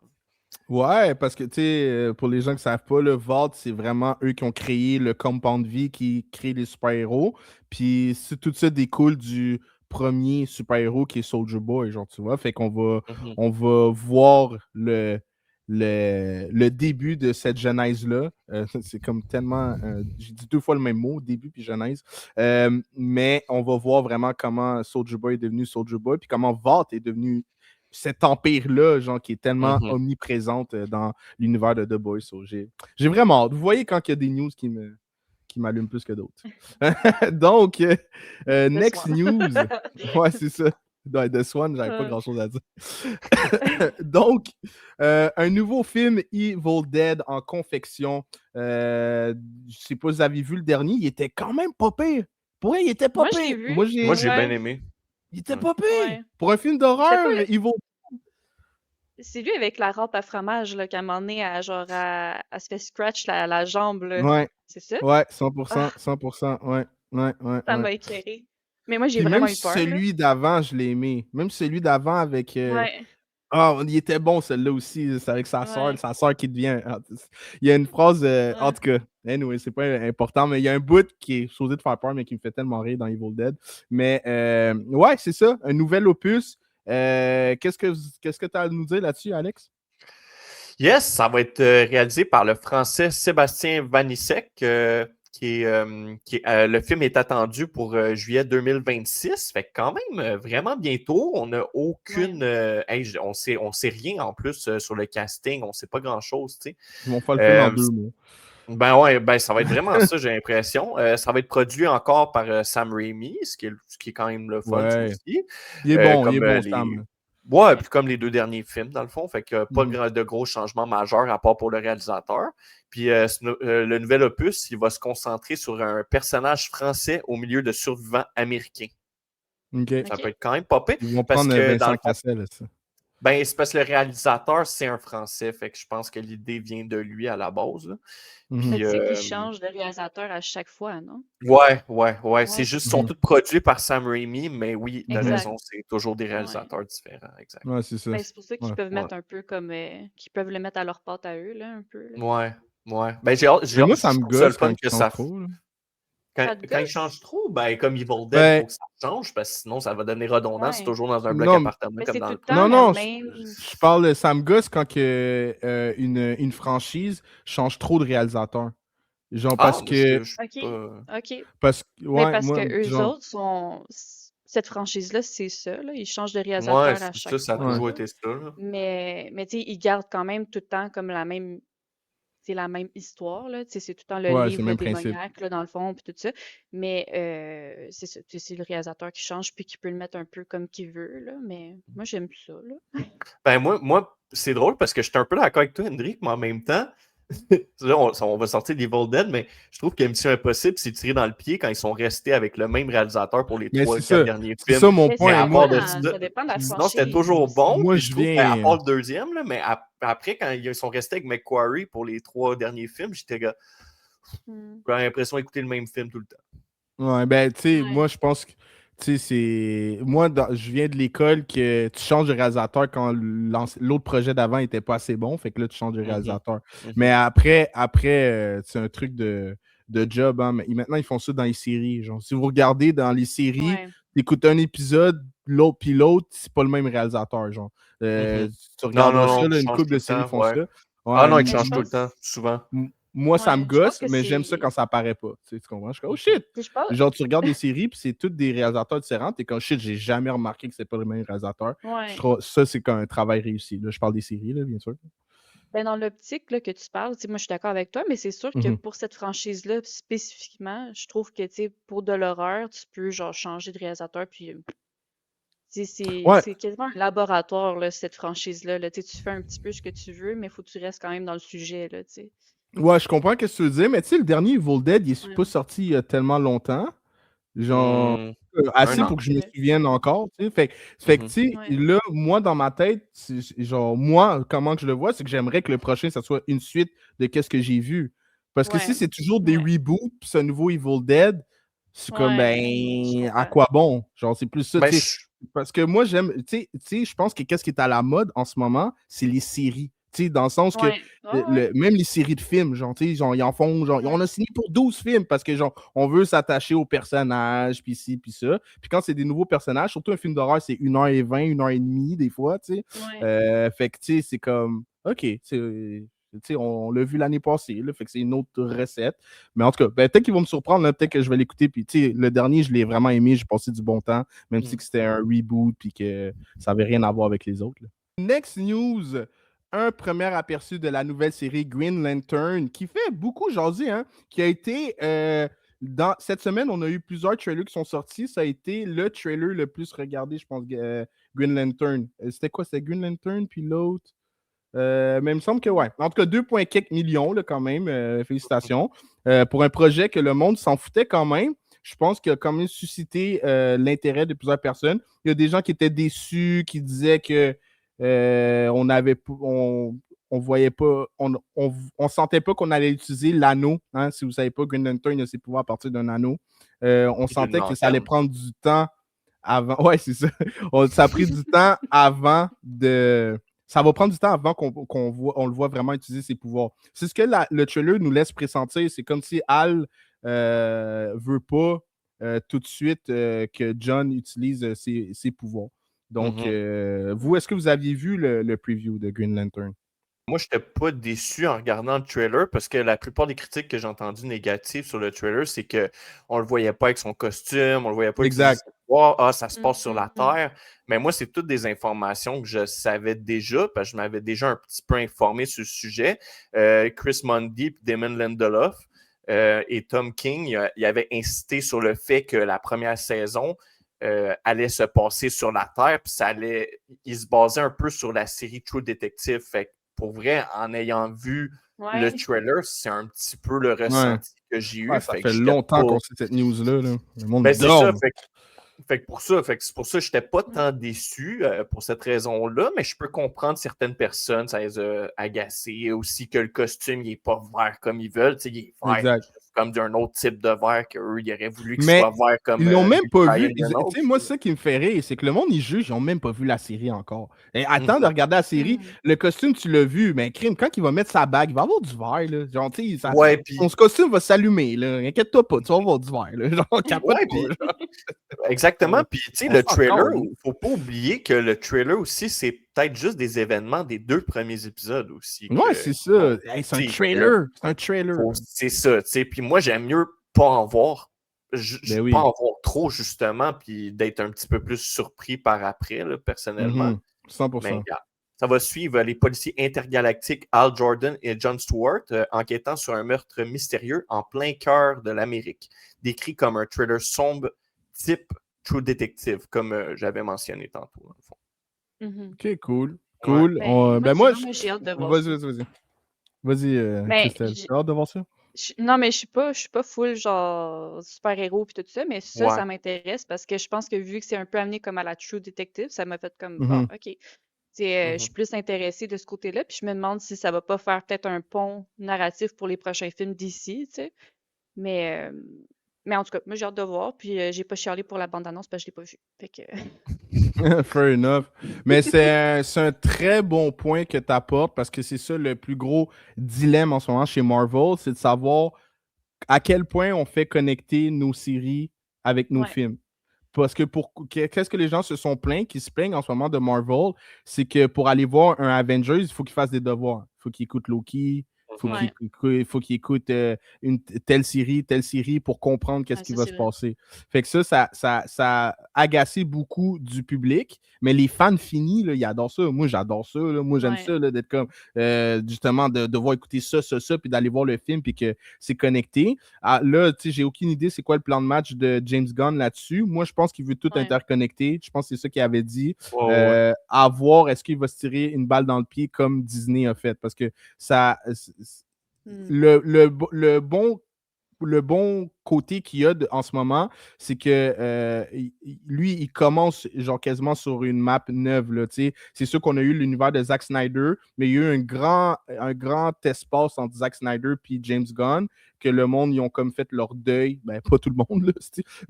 Ouais, parce que, tu sais, pour les gens qui ne savent pas, le Vault, c'est vraiment eux qui ont créé le Compound V qui crée les super-héros. Puis tout ça découle du premier super-héros qui est Soldier Boy, genre, tu vois. Fait qu'on va, Mhm. on va voir le début de cette genèse-là. C'est comme tellement. J'ai dit 2 fois le même mot, début puis genèse. Mais on va voir vraiment comment Soldier Boy est devenu Soldier Boy, puis comment Vault est devenu cet empire-là, genre, qui est tellement Mhm. omniprésente dans l'univers de The Boys. So, j'ai vraiment hâte. Vous voyez quand il y a des news qui m'allument plus que d'autres. Donc, next Swan. news. Ouais, c'est ça. De Swan, j'avais pas grand-chose à dire. Donc, un nouveau film Evil Dead en confection. Je sais pas si vous avez vu le dernier, il était quand même pas pire. Pour vrai, il était pas Moi, je l'ai pire. vu. Moi, j'ai Ouais. bien aimé. Il était Ouais. pas pire. Ouais. Pour un film d'horreur, C'était Evil C'est lui avec la râpe à fromage là, qu'à un moment donné, elle se fait scratch la jambe. Là. Ouais, C'est ça? ouais, 100%, Ah, 100%, ouais, ouais, ouais, ça ouais. m'a éclairé. Mais moi, j'ai Puis même vraiment eu peur. Là. celui d'avant, je l'ai aimé. Même celui d'avant avec... Ouais, Ah, il était bon, celui-là aussi. C'est avec sa ouais, soeur qui devient... Il y a une phrase, en ouais. tout cas, anyway, c'est pas important, mais il y a un bout qui est supposé de faire peur, mais qui me fait tellement rire dans Evil Dead. Mais ouais, c'est ça, un nouvel opus. Qu'est-ce que tu as à nous dire là-dessus, Alex? Yes, ça va être réalisé par le Français Sébastien Vanissek. Le film est attendu pour juillet 2026. Fait que quand même vraiment bientôt. On n'a aucune. On sait rien en plus sur le casting. On sait pas grand-chose. Tu sais. Ils vont faire le film en Euh, 2 mois. Ben ouais, ben ça va être vraiment ça, j'ai l'impression. Ça va être produit encore par Sam Raimi, ce qui est quand même le fun Ouais. aussi. Il est bon, Comme Sam. Ouais, puis comme les 2 derniers films, dans le fond, fait que pas Mhm. de gros changements majeurs à part pour le réalisateur. Puis le nouvel opus, il va se concentrer sur un personnage français au milieu de survivants américains. OK. Ça Ok. peut être quand même pas pire, Ils vont parce prendre que dans Vincent le fond, Cassel, ça. ben, c'est parce que le réalisateur, c'est un Français, fait que je pense que l'idée vient de lui à la base. Là. Mhm. Mais Puis, tu sais qu'il change de réalisateur à chaque fois, non? ouais. C'est Ouais, juste, c'est sont Mhm. tous produits par Sam Raimi, mais oui, t'as Mhm. raison, c'est toujours des Ouais. réalisateurs différents, exact. Ouais, c'est ça. Ben, c'est pour ça qu'ils Ouais. peuvent Ouais, mettre un peu comme. Qu'ils peuvent le mettre à leur pâte à eux, là, un peu. Là. ouais. Ben, Mais moi, ça je me trouve ça le gosse quand fun ils que changent ça. trop. Là. Quand ils changent trop, ben, comme Evil Dead, il Ben, faut que ça change, parce que sinon, ça va donner redondant. C'est Ouais. toujours dans un bloc non, appartement, Mais comme c'est dans tout le le temps non, le je même. je parle de Sam Goss quand une franchise change trop de réalisateurs. Genre Ah, parce mais je que, suis OK. pas. OK. Mais ouais, parce moi, que eux genre, autres sont. Cette franchise-là, c'est ça, là. Ils changent de Ouais, réalisateur à c'est chaque ça, ça a fois, ouais, toujours là. été ça, là. Mais tu sais, ils gardent quand même tout le temps comme la même. C'est la même histoire, là. Tu sais, c'est tout le temps le ouais, c'est le livre, le même principe. démoniaque, là, dans le fond, puis tout ça. Mais c'est ça. Tu sais, c'est le réalisateur qui change, puis qui peut le mettre un peu comme qu'il veut, là. Mais moi, j'aime ça, là. Ben, moi c'est drôle parce que j'étais un peu d'accord avec toi, Hendrik, mais en même temps, là, on va sortir d'Evil Dead, mais je trouve que Mission Impossible s'est tiré dans le pied quand ils sont restés avec le même réalisateur pour les Mais 3-4 derniers c'est films. ça mon Mais Mais ça point. à Moi, part de dépend. ça, Ça dépend de la sinon, c'était franchise toujours aussi. bon. moi, Puis je je trouve, ben, à viens. part le deuxième, là, mais après, quand ils sont restés avec McQuarrie pour les 3 derniers films, j'ai Hmm. l'impression d'écouter le même film tout le temps. Ouais, ben, tu sais, Ouais. moi, je pense que, tu sais, c'est. Moi, je viens de l'école que tu changes de réalisateur quand l'autre projet d'avant était pas assez bon, fait que là, tu changes de Mhm. réalisateur. Mais Mhm. après c'est un truc de job, hein. Mais maintenant, ils font ça dans les séries. Genre, si vous regardez dans les séries, Ouais. tu écoutes un épisode, l'autre, puis l'autre, c'est pas le même réalisateur. Genre, Mhm. tu Non, regarderas non, ça, non, là, tu une changes couple tout de le séries temps, font ouais. ça. Ah Ouais, non, ils Mais je changent tout le temps, pense. souvent. moi, ça me Ouais. Je pense gosse, que mais j'aime ça quand c'est. ça apparaît pas. Tu comprends? Je suis comme, oh Mhm. shit! Je pense. Genre, tu regardes des séries, puis c'est tous des réalisateurs différents. T'es comme shit, j'ai jamais remarqué que c'est pas le même réalisateur. Je Ouais. trouve ça, c'est comme un travail réussi. Là, je parle des séries, là, bien sûr. Ben, dans l'optique là, que tu parles, tu sais, moi je suis d'accord avec toi, mais c'est sûr que Mhm. pour cette franchise-là spécifiquement, je trouve que tu sais, pour de l'horreur, tu peux genre changer de réalisateur, puis tu sais, Ouais, c'est quasiment un laboratoire, là, cette franchise-là. Là. Tu sais, tu fais un petit peu ce que tu veux, mais il faut que tu restes quand même dans le sujet, là, tu sais. ouais, je comprends ce que tu veux dire, mais tu sais, le dernier Evil Dead, il est Ouais. pas sorti il y a tellement longtemps. Genre, Hmm, un assez an. pour que je C'est me vrai. souvienne encore, tu sais. Fait que, Mhm. tu sais, Ouais. là, moi, dans ma tête, genre, moi, comment que je le vois, c'est que j'aimerais que le prochain, ça soit une suite de qu'est-ce que j'ai vu. Parce que si Ouais. c'est toujours des Ouais. reboots, puis ce nouveau Evil Dead, c'est comme, Ouais. Je ben, à comprends. quoi bon? Genre, c'est plus ça, Ben, tu sais. Parce que moi, j'aime, tu sais, je pense que qu'est-ce qui est à la mode en ce moment, c'est les séries. Tu sais, dans le sens que Ouais. Ouais, ouais. même les séries de films, genre, tu sais, genre, ils en font, genre, on Mhm. a signé pour 12 films parce que, genre, on veut s'attacher aux personnages, puis ci, puis ça. Puis quand c'est des nouveaux personnages, surtout un film d'horreur, c'est 1h20, 1h30 des fois, tu sais. Ouais. Fait que, tu sais, c'est comme, OK, tu sais, on l'a vu l'année passée, là, fait que c'est une autre recette. Mais en tout cas, ben, peut-être qu'ils vont me surprendre, là, peut-être que je vais l'écouter. Puis, tu sais, le dernier, je l'ai vraiment aimé, j'ai passé du bon temps, même si hmm. c'était un reboot, puis que ça n'avait rien à voir avec les autres, là. Next news, un premier aperçu de la nouvelle série Green Lantern qui fait beaucoup jaser, hein, qui a été dans cette semaine, on a eu plusieurs trailers qui sont sortis. Ça a été le trailer le plus regardé, je pense, Green Lantern. C'était quoi? C'était Green Lantern, puis l'autre. Mais il me semble que ouais. En tout cas, 2,quelques millions là, quand même. Félicitations. Pour un projet que le monde s'en foutait quand même. Je pense qu'il a quand même suscité l'intérêt de plusieurs personnes. Il y a des gens qui étaient déçus, qui disaient que on avait on voyait pas, on sentait pas qu'on allait utiliser l'anneau. Hein, si vous ne savez pas, Green Lantern a ses pouvoirs à partir d'un anneau. On Et d'une sentait que ça allait lanterne. prendre du temps avant. Ouais, c'est ça. Ça a pris du temps avant de. Ça va prendre du temps avant on le voit vraiment utiliser ses pouvoirs. C'est ce que le trailer nous laisse pressentir. C'est comme si Al veut pas tout de suite que John utilise ses pouvoirs. Donc, Mhm. vous, est-ce que vous aviez vu le preview de Green Lantern? Moi, je n'étais pas déçu en regardant le trailer parce que la plupart des critiques que j'ai entendues négatives sur le trailer, c'est qu'on ne le voyait pas avec son costume, on ne le voyait pas utiliser Exact. ses pouvoirs. Ah, ça se passe sur la Mhm. Terre. Mais moi, c'est toutes des informations que je savais déjà parce que je m'avais déjà un petit peu informé sur le sujet. Chris Mundy et Damon Lindelof et Tom King, ils avaient insisté sur le fait que la première saison allait se passer sur la Terre, puis il se basait un peu sur la série True Detective. Fait que pour vrai, en ayant vu le Ouais. trailer, c'est un petit peu le Ouais. ressenti que j'ai eu. Ouais, ça Fait que fait j'étais longtemps pas. qu'on sait cette news-là, là. Le monde Ben, c'est ça. dort. Fait que c'est pour ça que je n'étais pas tant déçu pour cette raison-là, mais je peux comprendre certaines personnes, ça les a agacés. Aussi que le costume, il n'est pas vert comme ils veulent. Il est vert. Exact. comme d'un autre type de verre qu'eux, ils auraient voulu qu'il soit vert comme. Ils l'ont même pas vu. Tu sais, moi, ça qui me fait rire, c'est que le monde, ils jugent, ils n'ont même pas vu la série encore. Et attends de regarder la série. Le costume, tu l'as vu, mais crime, quand il va mettre sa bague, il va avoir du vert. Là. Genre, tu sais, son costume va s'allumer. Là. Inquiète-toi pas, tu vas avoir du vert. Là. Genre, capote pas. Exactement. Puis, tu sais, le trailer, il ne faut pas oublier que le trailer aussi, c'est peut-être juste des événements des 2 premiers épisodes aussi. Ouais, c'est ça. C'est un trailer. C'est un trailer. C'est ça. Puis moi, j'aime mieux pas en voir. Pas en voir trop, justement, puis d'être un petit peu plus surpris par après, là, personnellement. 100%. Mais, ça va suivre les policiers intergalactiques Hal Jordan et Jon Stewart enquêtant sur un meurtre mystérieux en plein cœur de l'Amérique, décrit comme un thriller sombre type True Detective, comme j'avais mentionné tantôt, dans le fond. OK, cool. Cool. Ouais. Moi, j'ai hâte de voir ça. Vas-y, Christelle. J'ai hâte de voir ça. Non, mais je suis pas full genre super-héros puis tout ça, mais ça m'intéresse parce que je pense que vu que c'est un peu amené comme à la True Detective, ça m'a fait comme bon, OK. Je suis plus intéressée de ce côté-là, puis je me demande si ça va pas faire peut-être un pont narratif pour les prochains films d'ici, tu sais. Mais en tout cas, moi j'ai hâte de voir, puis j'ai pas chialé pour la bande-annonce parce que je l'ai pas vue. Fait que... Fair enough. Mais c'est un très bon point que tu apportes parce que c'est ça le plus gros dilemme en ce moment chez Marvel, c'est de savoir à quel point on fait connecter nos séries avec nos films. Parce que qu'est-ce que les gens se sont plaints, qui se plaignent en ce moment de Marvel, c'est que pour aller voir un Avengers, il faut qu'ils fassent des devoirs. Il faut qu'ils écoutent Loki, il faut qu'ils écoutent une telle série pour comprendre qu'est-ce qui va se passer. Fait que ça a agacé beaucoup du public, mais les fans finis, là, ils adorent ça. Moi, j'adore ça. Là. Moi, j'aime ça, là, d'être comme, justement, de devoir écouter ça, puis d'aller voir le film, puis que c'est connecté. Ah, là, tu sais, j'ai aucune idée c'est quoi le plan de match de James Gunn là-dessus. Moi, je pense qu'il veut tout interconnecter. Je pense que c'est ça qu'il avait dit. À voir, est-ce qu'il va se tirer une balle dans le pied comme Disney a fait? Parce que ça... Le bon côté qu'il y a en ce moment, c'est que lui, il commence genre quasiment sur une map neuve. Là, c'est sûr qu'on a eu l'univers de Zack Snyder, mais il y a eu un grand espace entre Zack Snyder et James Gunn, que le monde, ils ont comme fait leur deuil. Ben, pas tout le monde, là,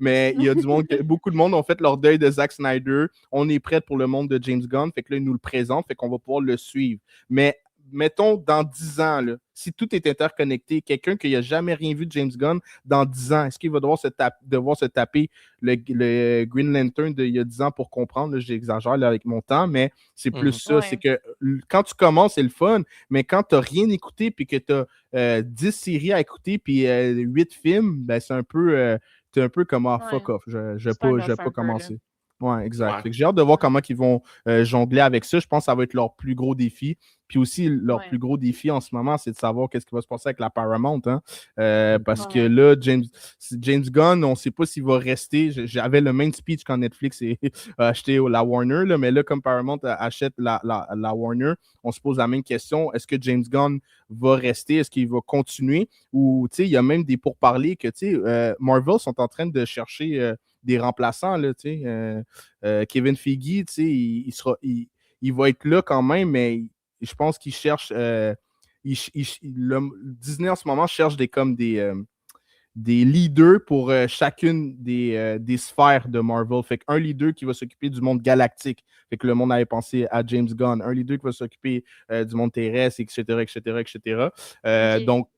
mais il y a beaucoup de monde ont fait leur deuil de Zack Snyder. On est prêt pour le monde de James Gunn, fait que là, il nous le présente, fait qu'on va pouvoir le suivre. Mais mettons, dans 10 ans, là, si tout est interconnecté, quelqu'un qui n'a jamais rien vu de James Gunn, dans 10 ans, est-ce qu'il va devoir se taper le Green Lantern d'il y a 10 ans pour comprendre? Là, j'exagère là, avec mon temps, mais c'est plus ça. C'est que quand tu commences, c'est le fun, mais quand tu n'as rien écouté puis que tu as 10 séries à écouter puis 8 films, ben, c'est un peu, t'es un peu comme fuck off. Je ne vais pas commencer. Oui, exact. Fait que j'ai hâte de voir comment ils vont jongler avec ça. Je pense que ça va être leur plus gros défi. Puis aussi, leur plus gros défi en ce moment, c'est de savoir qu'est-ce qui va se passer avec la Paramount. Hein? Parce que là, James Gunn, on ne sait pas s'il va rester. J'avais le même speech quand Netflix a acheté la Warner, là, mais là, comme Paramount achète la Warner, on se pose la même question. Est-ce que James Gunn va rester? Est-ce qu'il va continuer? Ou, tu sais, il y a même des pourparlers que, tu sais, Marvel sont en train de chercher des remplaçants, là, tu sais. Kevin Feige, tu sais, il va être là quand même, mais je pense qu'il cherche. Disney en ce moment cherche des leaders pour chacune des sphères de Marvel. Fait qu'un leader qui va s'occuper du monde galactique. Fait que le monde avait pensé à James Gunn. Un leader qui va s'occuper du monde terrestre, etc. Donc,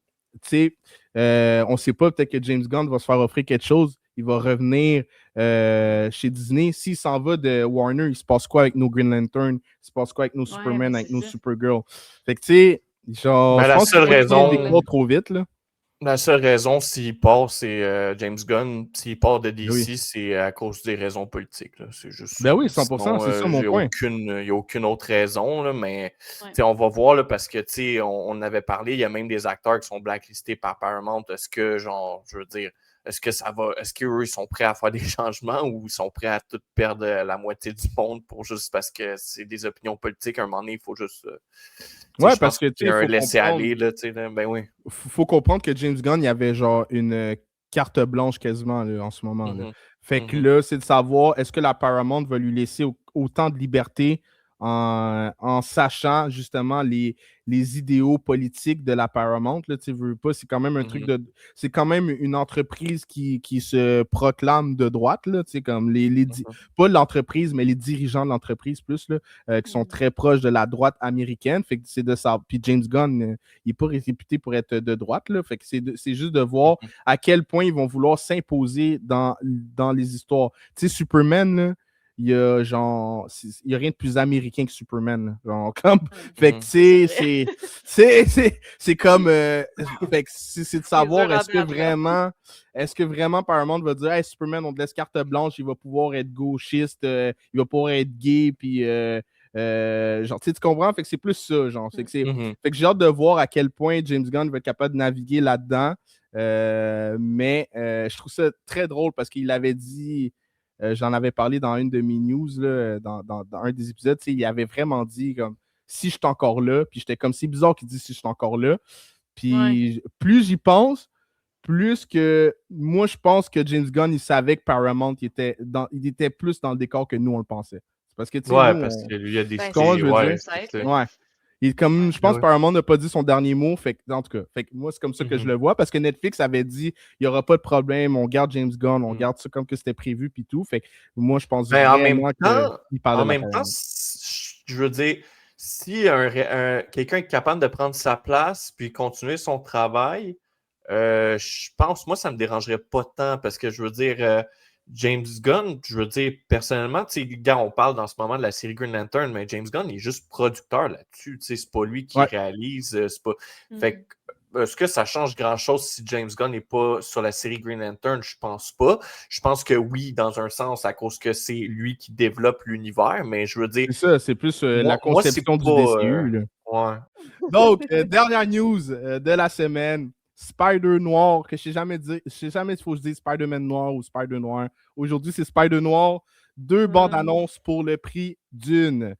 tu sais, on ne sait pas, peut-être que James Gunn va se faire offrir quelque chose. Il va revenir chez Disney. S'il s'en va de Warner, il se passe quoi avec nos Green Lantern? Il se passe quoi avec nos Superman, avec nos Supergirl? Fait que, tu sais, genre, je pense qu'il faut trop vite, là. La seule raison s'il part, c'est James Gunn. S'il part de DC, c'est à cause des raisons politiques. Là. C'est juste ben oui, 100%, sinon, c'est ça mon point. Il n'y a aucune autre raison, là, mais on va voir là, parce que on avait parlé, il y a même des acteurs qui sont blacklistés par Paramount. Est-ce que, genre, je veux dire, est-ce qu'eux, ils sont prêts à faire des changements ou ils sont prêts à tout perdre la moitié du monde pour juste parce que c'est des opinions politiques? À un moment donné, il faut juste. Ouais, parce que tu sais, laisser aller, là, ben oui. Faut comprendre que James Gunn, il y avait genre une carte blanche quasiment là, en ce moment. Là. Fait que là, c'est de savoir est-ce que la Paramount va lui laisser autant de liberté en sachant justement les idéaux politiques de la Paramount. Là, tu veux pas, c'est quand même un truc de. C'est quand même une entreprise qui se proclame de droite, là, comme pas l'entreprise, mais les dirigeants de l'entreprise plus, là, qui sont très proches de la droite américaine. Fait que c'est de ça. Puis James Gunn, il n'est pas réputé pour être de droite, là. Fait que c'est juste de voir à quel point ils vont vouloir s'imposer dans les histoires. Tu sais, Superman, là, il y a genre il y a rien de plus américain que Superman, là. Genre, comme fait que c'est comme fait que c'est de savoir est-ce que vraiment Paramount va dire hey, Superman on te laisse carte blanche, il va pouvoir être gauchiste, il va pouvoir être gay puis genre tu comprends, fait que c'est plus ça genre fait que j'ai hâte de voir à quel point James Gunn va être capable de naviguer là-dedans, mais je trouve ça très drôle parce qu'il avait dit j'en avais parlé dans une de mes news, là, dans un des épisodes. Il avait vraiment dit comme si je suis encore là. Puis j'étais comme c'est bizarre qu'il dise si je suis encore là. Puis plus j'y pense, plus que moi je pense que James Gunn il savait que Paramount il était plus dans le décor que nous on le pensait. C'est parce que tu sais, parce que lui il y a des comment je veux dire? Ouais. Je pense que Paramount n'a pas dit son dernier mot. Fait que, en tout cas, fait que moi, c'est comme ça que je le vois. Parce que Netflix avait dit il n'y aura pas de problème, on garde James Gunn, on garde ça comme que c'était prévu, puis tout. Fait que moi, je pense vraiment qu'il parle de en même temps, je veux dire, si quelqu'un est capable de prendre sa place puis continuer son travail, je pense, moi, ça ne me dérangerait pas tant parce que je veux dire. James Gunn, je veux dire, personnellement, tu sais, gars, on parle dans ce moment de la série Green Lantern, mais James Gunn il est juste producteur là-dessus. Tu sais, c'est pas lui qui réalise. C'est pas. Fait que, est-ce que ça change grand-chose si James Gunn n'est pas sur la série Green Lantern? Je pense pas. Je pense que oui, dans un sens, à cause que c'est lui qui développe l'univers, mais je veux dire. C'est ça, c'est plus la conception du DCU. Là. Ouais. Donc, dernière news de la semaine. Spider Noir, que je sais jamais s'il faut que je dise Spider-Man Noir ou Spider Noir. Aujourd'hui, c'est Spider Noir. 2 bandes annonces pour le prix d'une.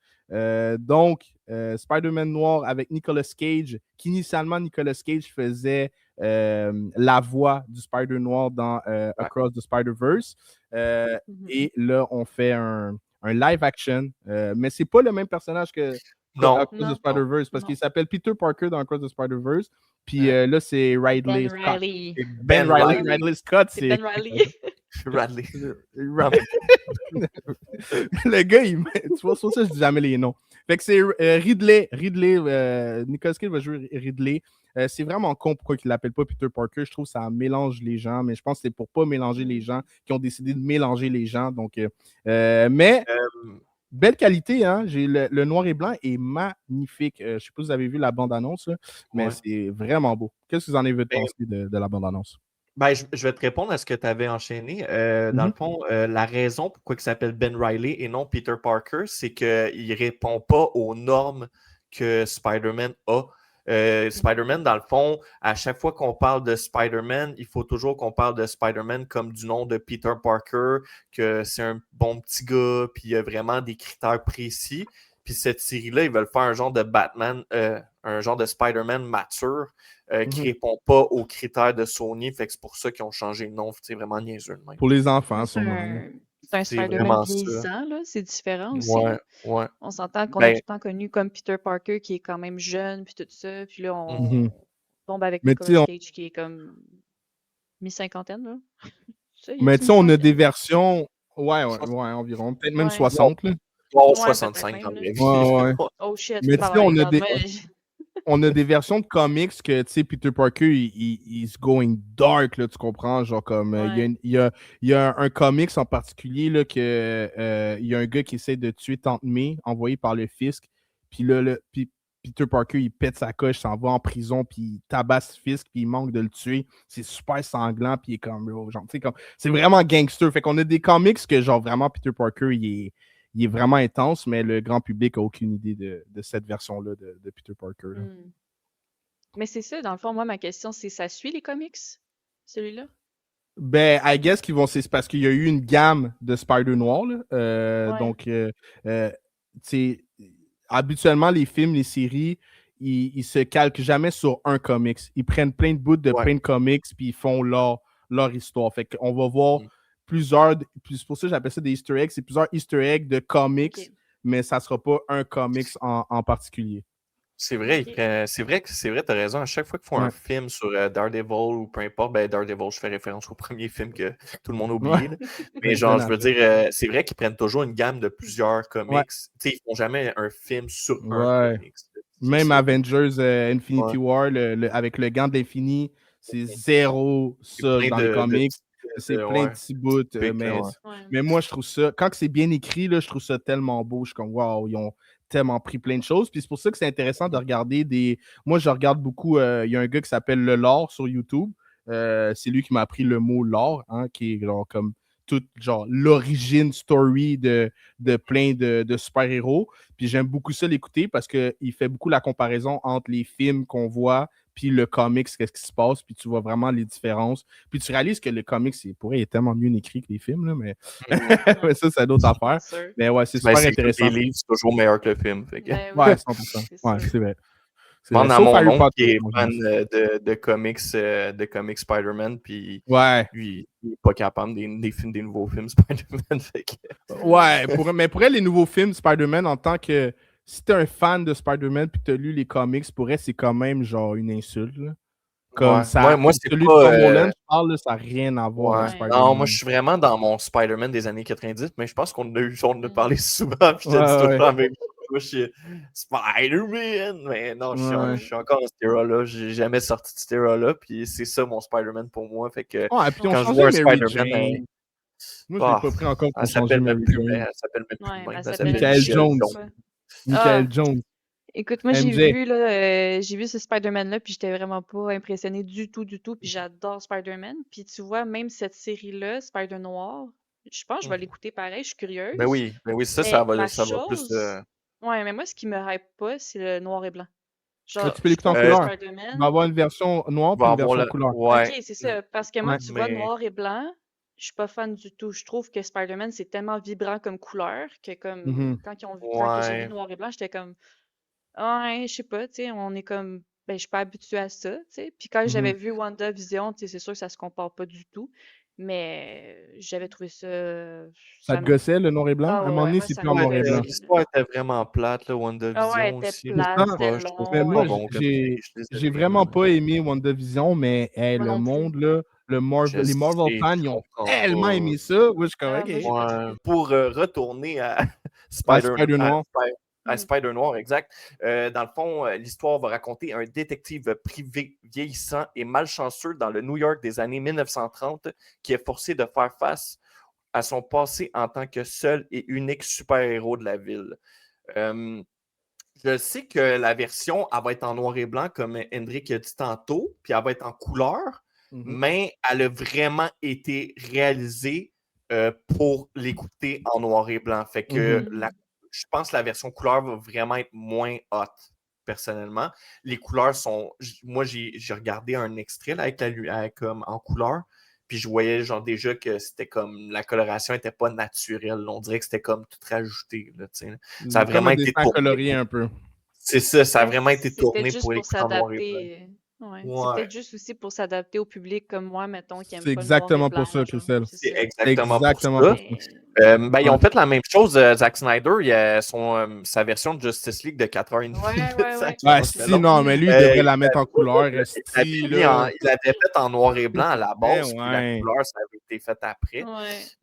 Donc, Spider-Man Noir avec Nicolas Cage, qu'initialement Nicolas Cage faisait la voix du Spider Noir dans Across the Spider-Verse. Et là, on fait un live action, mais c'est pas le même personnage que Across the Spider-Verse parce qu'il s'appelle Peter Parker dans Across the Spider-Verse. Puis là, c'est Ridley Scott. Ben Riley Scott, c'est Ben Riley. Radley. Le gars, tu vois, sur ça, je dis jamais les noms. Fait que c'est Ridley. Nicolas Cage va jouer Ridley. C'est vraiment con pourquoi il ne l'appelle pas Peter Parker. Je trouve que ça mélange les gens, mais je pense que c'est pour pas mélanger les gens qui ont décidé de mélanger les gens. Donc, mais belle qualité, hein? Le noir et blanc est magnifique. Je ne sais pas si vous avez vu la bande-annonce, mais c'est vraiment beau. Qu'est-ce que vous en avez pensé de la bande-annonce? Ben, je vais te répondre à ce que tu avais enchaîné. Dans le fond, la raison pourquoi il s'appelle Ben Riley et non Peter Parker, c'est qu'il ne répond pas aux normes que Spider-Man a. Spider-Man, dans le fond, à chaque fois qu'on parle de Spider-Man, il faut toujours qu'on parle de Spider-Man comme du nom de Peter Parker, que c'est un bon petit gars, puis il y a vraiment des critères précis. Puis cette série-là, ils veulent faire un genre de Batman, un genre de Spider-Man mature qui ne répond pas aux critères de Sony. Fait que c'est pour ça qu'ils ont changé le nom. C'est vraiment niaiseux. Même. Pour les enfants, sûrement. C'est un Spider-Man vieillissant, là. C'est différent aussi. Ouais. On s'entend qu'on a tout le temps connu comme Peter Parker qui est quand même jeune, puis tout ça. Puis là, on tombe avec Nicolas Cage qui est comme mi-cinquantaine, là. Mais tu sais, on a des versions... Ouais, environ. Peut-être même 60, là. 65 dans les Oh shit. Mais tu sais, on a des versions de comics que, tu sais, Peter Parker, he's going dark, là, tu comprends? Genre, comme, il y a un comics en particulier, là, que il y a un gars qui essaie de tuer Tante May, envoyé par le fisc. Puis là, Peter Parker, il pète sa coche, s'en va en prison, puis il tabasse Fisk, puis il manque de le tuer. C'est super sanglant, puis il est comme, genre, tu sais, comme, c'est vraiment gangster. Fait qu'on a des comics que, genre, vraiment, Peter Parker, il est vraiment intense, mais le grand public n'a aucune idée de cette version-là de Peter Parker. Mais c'est ça, dans le fond, moi, ma question, c'est ça suit les comics, celui-là? Ben, I guess qu'ils vont... C'est parce qu'il y a eu une gamme de Spider Noir, là. Donc, tu sais, habituellement, les films, les séries, ils se calquent jamais sur un comics. Ils prennent plein de bouts de plein de comics, puis ils font leur histoire. Fait qu'on va voir plusieurs... C'est pour ça que j'appelle ça des Easter eggs. C'est plusieurs Easter eggs de comics mais ça sera pas un comics en particulier. C'est vrai, t'as raison. À chaque fois qu'ils font un film sur Daredevil ou peu importe, Daredevil, je fais référence au premier film que tout le monde a oublié. Là. Mais genre, je veux dire, c'est vrai qu'ils prennent toujours une gamme de plusieurs comics. Ils font jamais un film sur un comics. Même Avengers Infinity War, avec le gant de l'infini, c'est zéro ça dans les comics. C'est plein de petits bouts. Mais moi, je trouve ça, quand c'est bien écrit, là, je trouve ça tellement beau. Je suis comme, waouh, ils ont tellement pris plein de choses. Puis c'est pour ça que c'est intéressant de regarder des. Moi, je regarde beaucoup. Il y a un gars qui s'appelle Le Lore sur YouTube. C'est lui qui m'a appris le mot lore, hein, qui est genre comme toute genre l'origine story de plein de super-héros. Puis j'aime beaucoup ça l'écouter parce qu'il fait beaucoup la comparaison entre les films qu'on voit puis le comics, qu'est-ce qui se passe, puis tu vois vraiment les différences. Puis tu réalises que le comics, il est tellement mieux écrit que les films, là, mais... mais ça, c'est d'autres affaires. Mais ouais, c'est super intéressant. Les livres, c'est toujours meilleur que le film. Fait que... Ouais, 100%. Ouais, c'est vrai. Je demande à mon oncle qui est fan de comics Spider-Man, puis lui, il n'est pas capable des nouveaux films Spider-Man. Ouais, mais pour elle, les nouveaux films Spider-Man, en tant que... Si t'es un fan de Spider-Man puis que t'as lu les comics, pour elle, c'est quand même genre une insulte. Là. Comme ça, moi c'est celui pas, de Tom Holland, je parle, là, ça n'a rien à voir avec Spider-Man. Non, moi, je suis vraiment dans mon Spider-Man des années 90, mais je pense qu'on a parlé souvent, puis je te dis tout le temps avec moi, je suis Spider-Man, mais non, je suis encore dans cette era-là, j'ai jamais sorti de cette era-là, puis c'est ça mon Spider-Man pour moi, fait que quand je vois un Spider-Man, moi, je l'ai pas pris encore pour changer Mary Jane. Elle s'appelle même plus même. Michael Jones. Michael Jones. Écoute, moi, j'ai vu ce Spider-Man-là, puis j'étais vraiment pas impressionnée du tout, puis j'adore Spider-Man. Puis tu vois, même cette série-là, Spider-Noir, je pense que je vais l'écouter pareil, je suis curieuse. Ben oui, ça va plus... Ouais, mais moi, ce qui me hype pas, c'est le noir et blanc. Genre, tu peux l'écouter en couleur. Il va avoir une version noire et une version couleur. Ok, c'est ça. Parce que moi, tu vois, noir et blanc, je suis pas fan du tout. Je trouve que Spider-Man, c'est tellement vibrant comme couleur que comme quand j'ai vu noir et blanc, j'étais comme... Ouais, je sais pas, tu sais, on est comme... Ben, je suis pas habituée à ça, tu sais. Puis quand j'avais vu WandaVision, tu sais, c'est sûr que ça se compare pas du tout. Mais j'avais trouvé ça... Ça te gossait, le noir et blanc? À un moment donné, c'est plus en noir et blanc. L'histoire était vraiment plate, là, WandaVision aussi. Mais moi, j'ai vraiment pas aimé WandaVision, mais le monde, là, les Marvel fans, ils ont tellement aimé ça. Oui, je suis correct. Pour retourner à Spider-Noir, exact. Dans le fond, l'histoire va raconter un détective privé vieillissant et malchanceux dans le New York des années 1930 qui est forcé de faire face à son passé en tant que seul et unique super-héros de la ville. Je sais que la version, elle va être en noir et blanc, comme Hendrik a dit tantôt, puis elle va être en couleur, mais elle a vraiment été réalisée pour l'écouter en noir et blanc. Fait que je pense que la version couleur va vraiment être moins hot, personnellement. Les couleurs sont... Moi, j'ai regardé un extrait là, en couleur, puis je voyais genre déjà que c'était comme... La coloration n'était pas naturelle. On dirait que c'était comme tout rajouté. Là, ça a vraiment été colorié un peu. C'est ça, ça a vraiment été tourné pour les noir et blanc. Ouais. C'est peut-être juste aussi pour s'adapter au public comme moi, mettons, qui aime pas le noir et blanc. C'est exactement pour ça, Christelle. C'est exactement pour ça. Ils ont fait la même chose, Zack Snyder, sa version de Justice League de 4h30. Non, mais lui, il devrait la mettre en couleur. Il l'avait fait en noir et blanc à la base, puis la couleur, ça avait été fait après.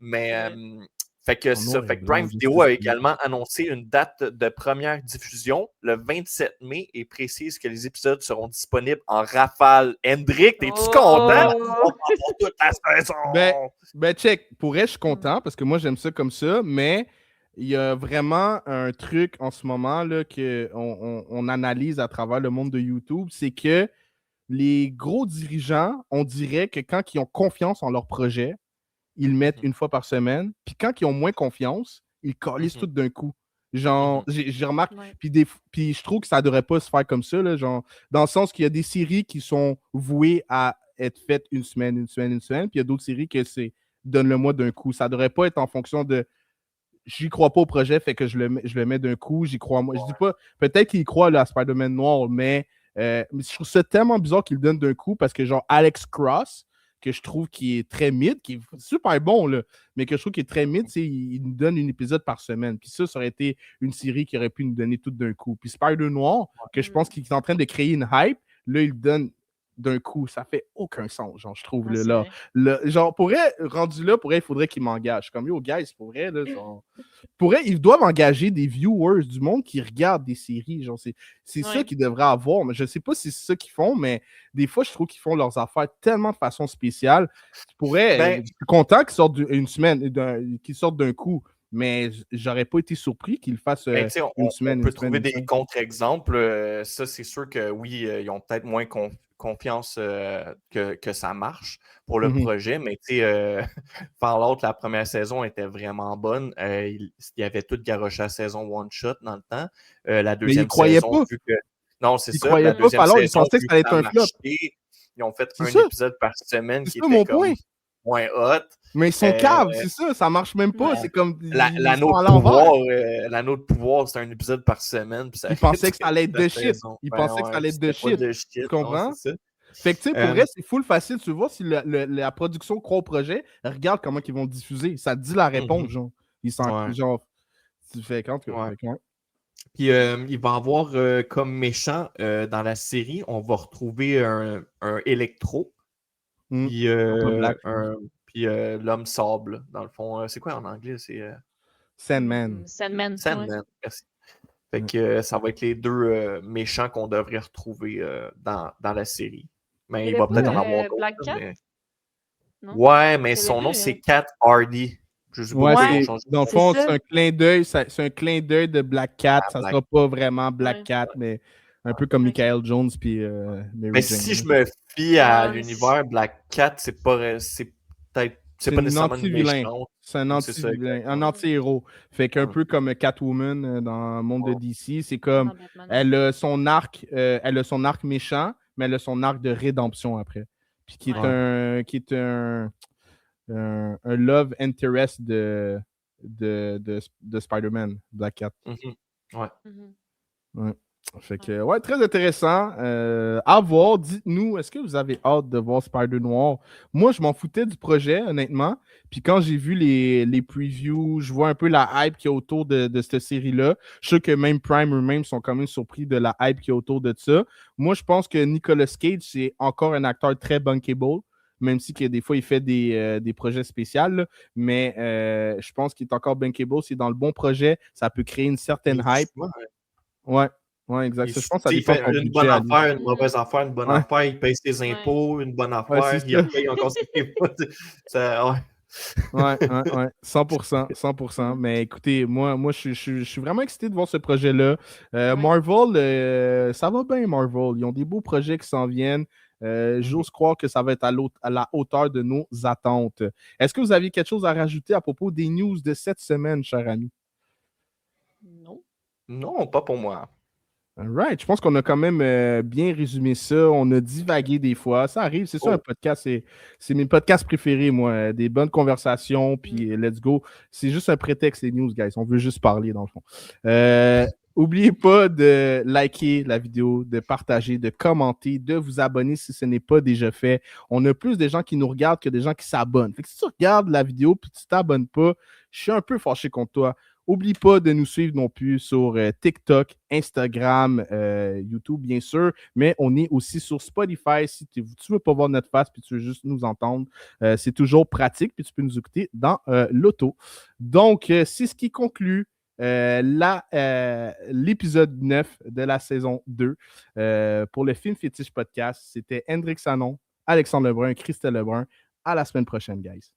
Mais... Fait que c'est ça. Fait que Prime Video a également annoncé une date de première diffusion le 27 mai et précise que les épisodes seront disponibles en rafale. Hendrik, t'es-tu content? On pour toute la saison! Ben, check. Pour elle, je suis content parce que moi, j'aime ça comme ça, mais il y a vraiment un truc en ce moment là, qu'on analyse à travers le monde de YouTube, c'est que les gros dirigeants, on dirait que quand ils ont confiance en leur projet, ils le mettent une fois par semaine. Puis quand ils ont moins confiance, ils calissent tout d'un coup. Genre, j'ai remarqué. Puis je trouve que ça ne devrait pas se faire comme ça. Là, genre, dans le sens qu'il y a des séries qui sont vouées à être faites une semaine. Puis il y a d'autres séries que c'est donne-le-moi d'un coup. Ça ne devrait pas être en fonction de j'y crois pas au projet, fait que je le mets d'un coup. J'y crois moi. Je dis pas, peut-être qu'il croit là, à Spider-Man Noir, mais je trouve ça tellement bizarre qu'il le donne d'un coup parce que genre Alex Cross, que je trouve qui est très mid, qui est super bon, là, mais que je trouve qui est très mid, c'est il nous donne un épisode par semaine. Puis ça aurait été une série qui aurait pu nous donner tout d'un coup. Puis Spider-Noir, que je pense qu'il est en train de créer une hype, là, il donne d'un coup. Ça fait aucun sens, genre, je trouve. Genre, rendu là, il faudrait qu'il m'engage. Comme, yo, guys, pour vrai, là, genre... ils doivent engager des viewers, du monde qui regardent des séries. Genre, c'est ça qu'ils devraient avoir. Mais je ne sais pas si c'est ça qu'ils font, mais des fois, je trouve qu'ils font leurs affaires tellement de façon spéciale. Je suis content qu'ils sortent une semaine, qu'ils sortent d'un coup. Mais j'aurais pas été surpris qu'ils le fassent une semaine. On peut trouver des contre-exemples. Ça, c'est sûr que oui, ils ont peut-être moins confiance que ça marche pour le projet, mais tu sais, Fallout, la première saison était vraiment bonne. Il y avait tout garoché à saison one-shot dans le temps. La deuxième saison, vu que... Non, c'est ça. La deuxième saison, ils pensaient que ça allait être un flop. Ils ont fait un épisode par semaine qui était comme moins hot. Mais ils sont caves, c'est ça marche même pas. C'est comme. L'anneau de pouvoir, c'est un épisode par semaine. Ils pensaient que ça allait être de shit. Ils pensaient que ça allait être de shit. Tu comprends? Fait que, tu sais, pour vrai, c'est full facile. Tu vois, si la production croit au projet, regarde comment ils vont le diffuser. Ça te dit la réponse, genre. Ils sont genre. Tu fais quand que. Puis il va y avoir comme méchant dans la série, on va retrouver un Electro. Puis l'homme sable, dans le fond. C'est quoi en anglais? C'est Sandman. Sandman, merci. Fait que ça va être les deux méchants qu'on devrait retrouver dans la série. Mais il va peut-être en avoir d'autres. Black Cat? Mais... Ouais, mais son nom, c'est Cat Hardy. Je sais pas dans le fond, c'est un clin d'œil. C'est un clin d'œil de Black Cat. Ça sera pas vraiment Black Cat, mais un peu comme Michael Jones puis mais si je me fie à l'univers Black Cat, c'est pas nécessairement anti-vilain. C'est un anti-vilain, un anti-héros. Fait qu'un peu comme Catwoman dans le monde de DC, c'est comme elle a son arc méchant, mais elle a son arc de rédemption après. Puis qui est un love interest de Spider-Man, Black Cat. Ouais. Fait que, très intéressant. À voir, dites-nous, est-ce que vous avez hâte de voir Spider-Noir? Moi, je m'en foutais du projet, honnêtement. Puis quand j'ai vu les previews, je vois un peu la hype qu'il y a autour de cette série-là. Je suis sûr que même Prime eux-mêmes sont quand même surpris de la hype qu'il y a autour de ça. Moi, je pense que Nicolas Cage, c'est encore un acteur très bankable, même si que des fois, il fait des projets spéciaux. Là. Mais je pense qu'il est encore bankable. C'est dans le bon projet. Ça peut créer une certaine hype. Ouais, exact. Je pense que ça fait une bonne affaire, une mauvaise affaire, une bonne affaire, il paye ses impôts, une bonne affaire, il paye encore ses impôts. Ouais, 100%. Mais écoutez, moi je suis vraiment excité de voir ce projet-là. Marvel, ça va bien, Marvel. Ils ont des beaux projets qui s'en viennent. J'ose croire que ça va être à la hauteur de nos attentes. Est-ce que vous aviez quelque chose à rajouter à propos des news de cette semaine, cher ami? Non. Non, pas pour moi. Right. Je pense qu'on a quand même bien résumé ça. On a divagué des fois. Ça arrive, c'est ça un podcast. C'est mes podcasts préférés, moi. Des bonnes conversations, puis let's go. C'est juste un prétexte, les news, guys. On veut juste parler, dans le fond. N'oubliez pas de liker la vidéo, de partager, de commenter, de vous abonner si ce n'est pas déjà fait. On a plus de gens qui nous regardent que des gens qui s'abonnent. Fait que si tu regardes la vidéo et tu ne t'abonnes pas, je suis un peu fâché contre toi. N'oublie pas de nous suivre non plus sur TikTok, Instagram, YouTube, bien sûr, mais on est aussi sur Spotify. Si tu ne veux pas voir notre face puis tu veux juste nous entendre, c'est toujours pratique puis tu peux nous écouter dans l'auto. Donc, c'est ce qui conclut l'épisode 9 de la saison 2 pour le Film Fétiche Podcast. C'était Hendrik Sanon, Alexandre Lebrun, Christelle Lebrun. À la semaine prochaine, guys.